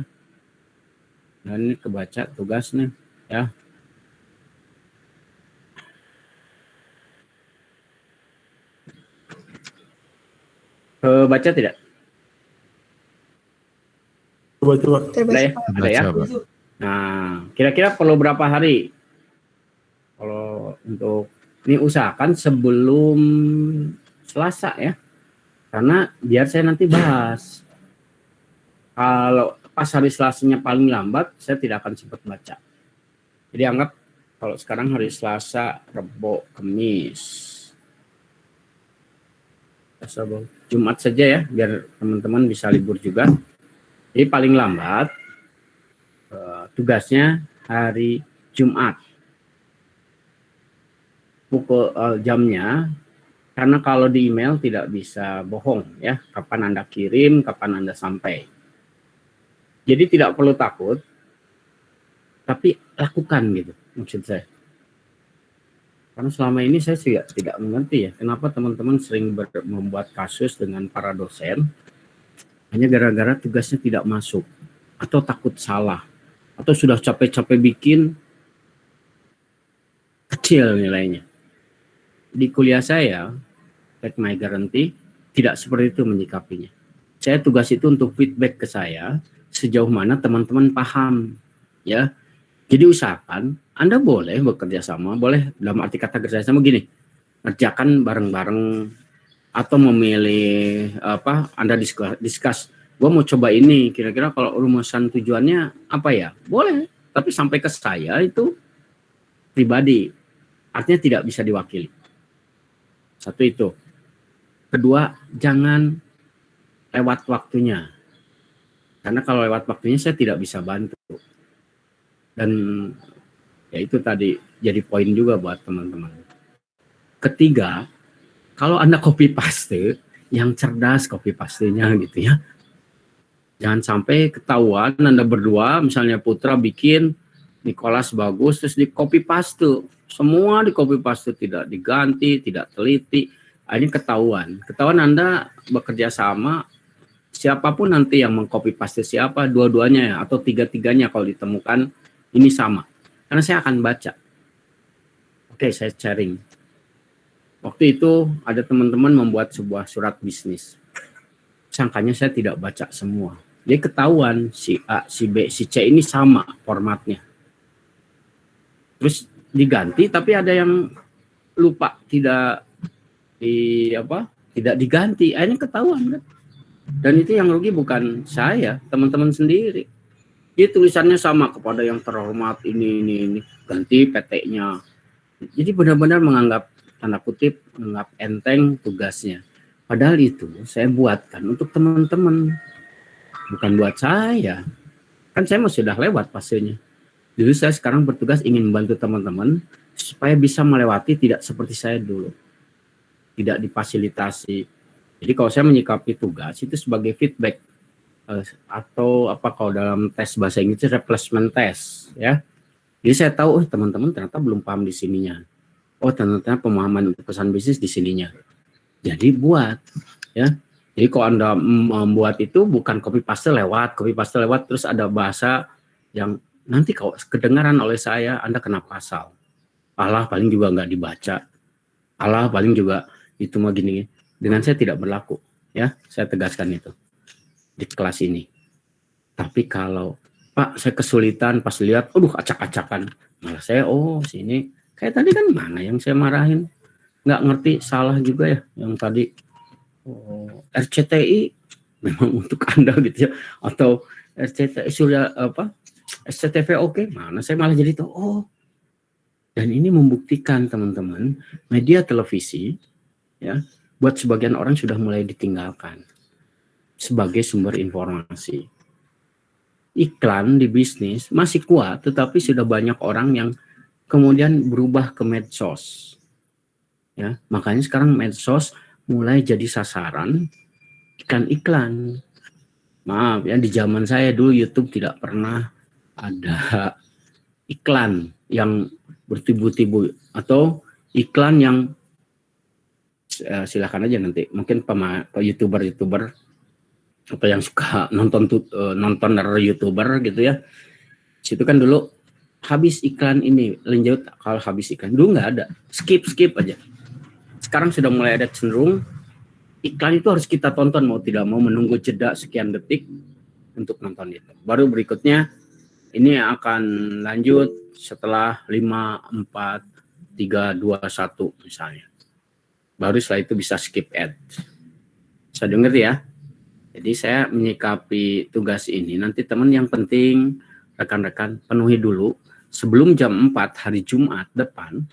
Dan ini kebaca tugasnya, ya. Baca tidak? Coba. Ada ya? Ada ya? Nah, kira-kira perlu berapa hari? Kalau untuk ini usahakan sebelum Selasa ya. Karena biar saya nanti bahas. Kalau pas hari Selasanya paling lambat, saya tidak akan sempat baca. Jadi anggap kalau sekarang hari Selasa, Rabu, Kamis, Jumat saja ya, biar teman-teman bisa libur juga. Jadi paling lambat tugasnya hari Jumat. Pukul jamnya, karena kalau di email tidak bisa bohong ya, kapan Anda kirim, kapan Anda sampai. Jadi tidak perlu takut, tapi lakukan gitu maksud saya. Karena selama ini saya juga tidak mengerti ya, kenapa teman-teman sering membuat kasus dengan para dosen hanya gara-gara tugasnya tidak masuk. atau takut salah, atau sudah capek-capek bikin, kecil nilainya. Di kuliah saya, Take My Guarantee, tidak seperti itu menyikapinya. Saya tugas itu untuk feedback ke saya, sejauh mana teman-teman paham. Ya, jadi usahakan Anda boleh bekerja sama, boleh dalam arti kata kerja sama gini, ngerjakan bareng-bareng, atau memilih Anda discuss, gue mau coba ini, kira-kira kalau rumusan tujuannya apa ya, boleh, tapi sampai ke saya itu pribadi, artinya tidak bisa diwakili. Satu itu. Kedua, jangan lewat waktunya, karena kalau lewat waktunya saya tidak bisa bantu. Dan ya itu tadi jadi poin juga buat teman-teman. Ketiga, kalau Anda copy paste, yang cerdas copy pastenya gitu ya. Jangan sampai ketahuan Anda berdua, misalnya Putra bikin, Nicholas bagus, terus di copy paste. Semua di copy paste, tidak diganti, tidak teliti. Ini ketahuan. Ketahuan Anda bekerja sama, siapapun nanti yang mengcopy paste siapa, dua-duanya ya, atau tiga-tiganya kalau ditemukan, ini sama. Karena saya akan baca. Oke, saya sharing. Waktu itu ada teman-teman membuat sebuah surat bisnis. Sangkanya saya tidak baca semua. Dia ketahuan si A, si B, si C ini sama formatnya. Terus diganti, tapi ada yang lupa tidak diganti. Ini ketahuan kan. Dan itu yang rugi bukan saya, teman-teman sendiri. Dia tulisannya sama kepada yang terhormat ini ganti PT-nya. Jadi benar-benar menganggap tanda kutip menganggap enteng tugasnya. Padahal itu saya buatkan untuk teman-teman, bukan buat saya. Kan saya sudah lewat fasenya. Jadi saya sekarang bertugas ingin membantu teman-teman supaya bisa melewati tidak seperti saya dulu. Tidak difasilitasi. Jadi kalau saya menyikapi tugas itu sebagai feedback atau kalau dalam tes bahasa Inggris replacement test ya. Jadi saya tahu teman-teman ternyata belum paham di sininya. Ternyata pemahaman untuk pesan bisnis di sininya. Jadi buat ya. Jadi kalau Anda membuat itu bukan copy paste lewat terus ada bahasa yang nanti kalau kedengaran oleh saya Anda kena pasal. Allah paling juga nggak dibaca. Allah paling juga itu mah gini. Dengan saya tidak berlaku ya. Saya tegaskan itu di kelas ini. Tapi kalau Pak saya kesulitan pas lihat acak-acakan. Malah saya sini kayak tadi kan mana yang saya marahin? Nggak ngerti, salah juga ya yang tadi. RCTI memang untuk Anda gitu ya. Atau RCTI sudah SCTV oke, mana saya malah jadi tahu. Dan ini membuktikan teman-teman, media televisi ya, buat sebagian orang sudah mulai ditinggalkan sebagai sumber informasi. Iklan di bisnis masih kuat, tetapi sudah banyak orang yang kemudian berubah ke medsos. Ya, makanya sekarang medsos mulai jadi sasaran iklan-iklan. Maaf ya, di zaman saya dulu YouTube tidak pernah ada iklan yang bertibu-tibu atau iklan yang silakan aja nanti mungkin YouTuber atau yang suka nonton YouTuber gitu ya. Situ kan dulu habis iklan ini, lanjut kalau habis iklan dulu nggak ada, skip aja. Sekarang sudah mulai ada cenderung iklan itu harus kita tonton mau tidak mau, menunggu jeda sekian detik untuk nonton itu. Baru berikutnya ini akan lanjut setelah 5, 4, 3, 2, 1 misalnya. Baru setelah itu bisa skip ad. Saya dengar ya. Jadi saya menyikapi tugas ini, nanti teman yang penting rekan-rekan penuhi dulu sebelum jam 4 hari Jumat depan,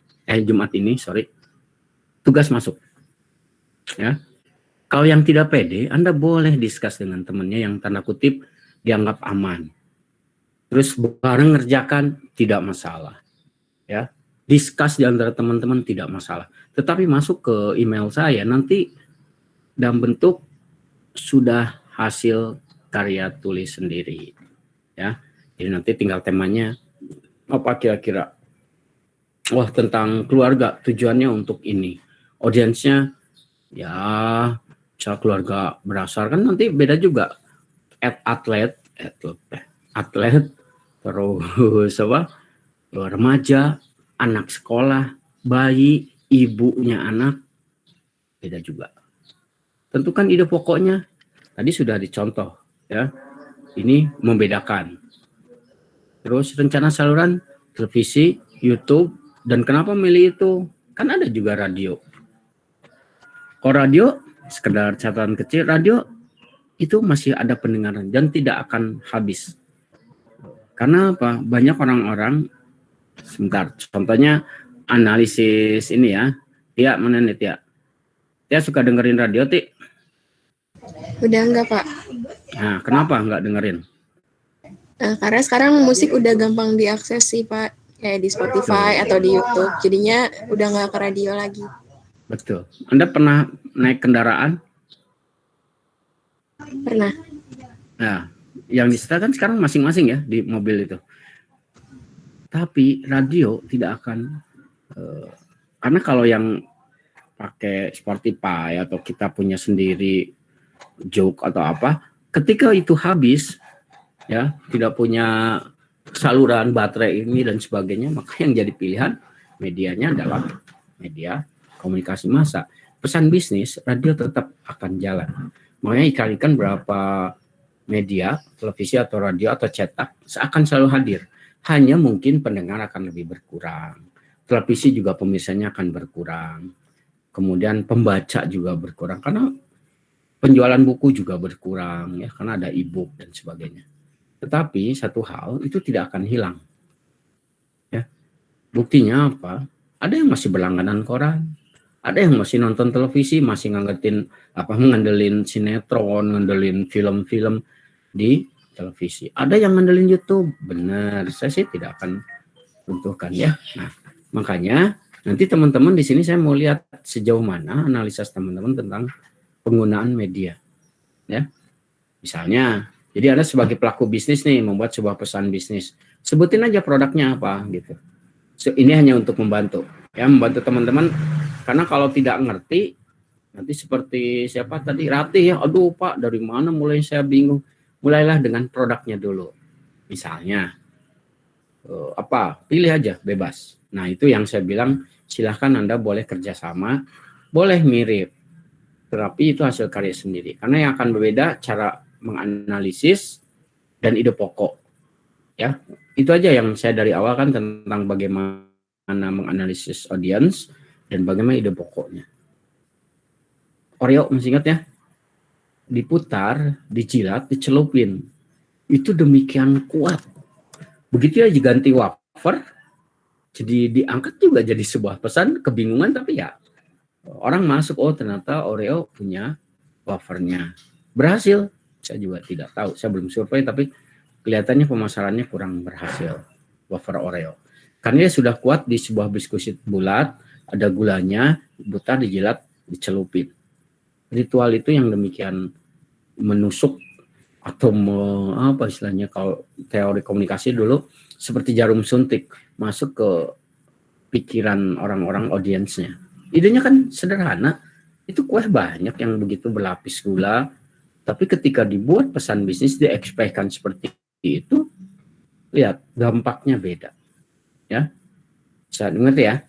Jumat ini, tugas masuk. Ya. Kalau yang tidak pede, Anda boleh discuss dengan temannya yang tanda kutip dianggap aman. Terus bareng ngerjakan tidak masalah. Ya. Discuss di antara teman-teman tidak masalah. Tetapi masuk ke email saya nanti dalam bentuk sudah hasil karya tulis sendiri. Ya. Jadi nanti tinggal temanya apa kira-kira. Wah, tentang keluarga, tujuannya untuk ini. Audiensnya ya misal keluarga berasal kan nanti beda juga. Atlet atlet, terus remaja, anak sekolah, bayi, ibunya anak, beda juga. Tentukan ide pokoknya. Tadi sudah dicontoh, ya. Ini membedakan. Terus rencana saluran televisi, YouTube, dan kenapa milih itu? Kan ada juga radio. Kalau radio, sekedar catatan kecil, radio itu masih ada pendengaran dan tidak akan habis. Karena apa? Banyak orang-orang, sebentar, contohnya analisis ini ya. Tia, mana nih Tia? Tia suka dengerin radio, Ti? Udah enggak, Pak. Nah, kenapa nggak dengerin? Karena sekarang musik udah gampang diakses sih, Pak. Kayak di Spotify atau di YouTube. Jadinya udah nggak ke radio lagi. Betul. Anda pernah naik kendaraan? Pernah. Nah, yang disetel kan sekarang masing-masing ya di mobil itu. Tapi radio tidak akan, karena kalau yang pakai Spotify atau kita punya sendiri joke atau apa, ketika itu habis, ya tidak punya saluran baterai ini dan sebagainya, maka yang jadi pilihan medianya adalah media komunikasi massa. Pesan bisnis, radio tetap akan jalan. Makanya iklan-iklan berapa media, televisi atau radio atau cetak akan selalu hadir. Hanya mungkin pendengar akan lebih berkurang. Televisi juga pemirsanya akan berkurang. Kemudian pembaca juga berkurang karena penjualan buku juga berkurang ya karena ada e-book dan sebagainya. Tetapi satu hal itu tidak akan hilang. Ya. Buktinya apa? Ada yang masih berlangganan koran. Ada yang masih nonton televisi, masih ngandelin sinetron, ngandelin film-film di televisi. Ada yang ngandelin YouTube. Benar, saya sih tidak akan runtuhkan ya. Nah, makanya nanti teman-teman di sini saya mau lihat sejauh mana analisa teman-teman tentang penggunaan media. Ya. Misalnya, jadi Anda sebagai pelaku bisnis nih membuat sebuah pesan bisnis. Sebutin aja produknya apa gitu. Ini hanya untuk membantu. Ya, membantu teman-teman karena kalau tidak ngerti nanti seperti siapa tadi Ratih ya, aduh Pak dari mana mulai saya bingung. Mulailah dengan produknya dulu. Misalnya pilih aja bebas. Nah, itu yang saya bilang silahkan Anda boleh kerjasama, boleh mirip. Tetapi itu hasil karya sendiri. Karena yang akan berbeda cara menganalisis dan ide pokok. Ya, itu aja yang saya dari awal kan tentang bagaimana menganalisis audience dan bagaimana ide pokoknya. Oreo masih ingat ya? Diputar, dijilat, dicelupin. Itu demikian kuat. Begitu ya diganti wafer, jadi diangkat juga jadi sebuah pesan, kebingungan tapi ya orang masuk, oh ternyata Oreo punya wafernya. Berhasil? Saya juga tidak tahu, saya belum survei tapi kelihatannya pemasarannya kurang berhasil wafer Oreo. Karena dia sudah kuat di sebuah biskuit bulat, ada gulanya, diputar, dijilat, dicelupin. Ritual itu yang demikian menusuk atau apa istilahnya kalau teori komunikasi dulu seperti jarum suntik masuk ke pikiran orang-orang audiensnya. Idenya kan sederhana, itu kue banyak yang begitu berlapis gula, tapi ketika dibuat pesan bisnis diekspresikan seperti itu, lihat dampaknya beda. Ya, bisa dengar ya.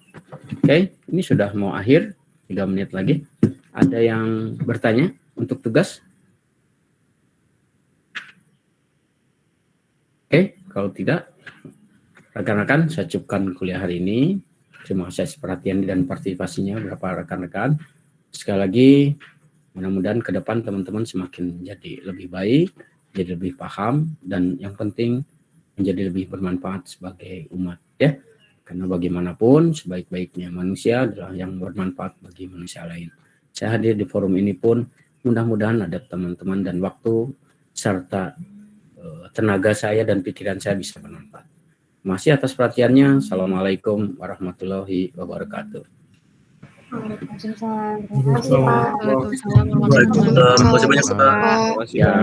Oke, ini sudah mau akhir, 3 menit lagi. Ada yang bertanya untuk tugas? Oke, kalau tidak, rekan-rekan saya cukupkan kuliah hari ini. Terima kasih atas perhatian dan partisipasinya beberapa rekan-rekan. Sekali lagi, mudah-mudahan ke depan teman-teman semakin menjadi lebih baik, jadi lebih paham, dan yang penting menjadi lebih bermanfaat sebagai umat. Ya, karena bagaimanapun sebaik-baiknya manusia adalah yang bermanfaat bagi manusia lain. Saya hadir di forum ini pun mudah-mudahan ada teman-teman dan waktu serta tenaga saya dan pikiran saya bisa bermanfaat. Terima kasih atas perhatiannya. Assalamualaikum warahmatullahi wabarakatuh. Waalaikumsalam. Terima kasih, Pak. Waalaikumsalam. Terima kasih banyak, Pak. Ya.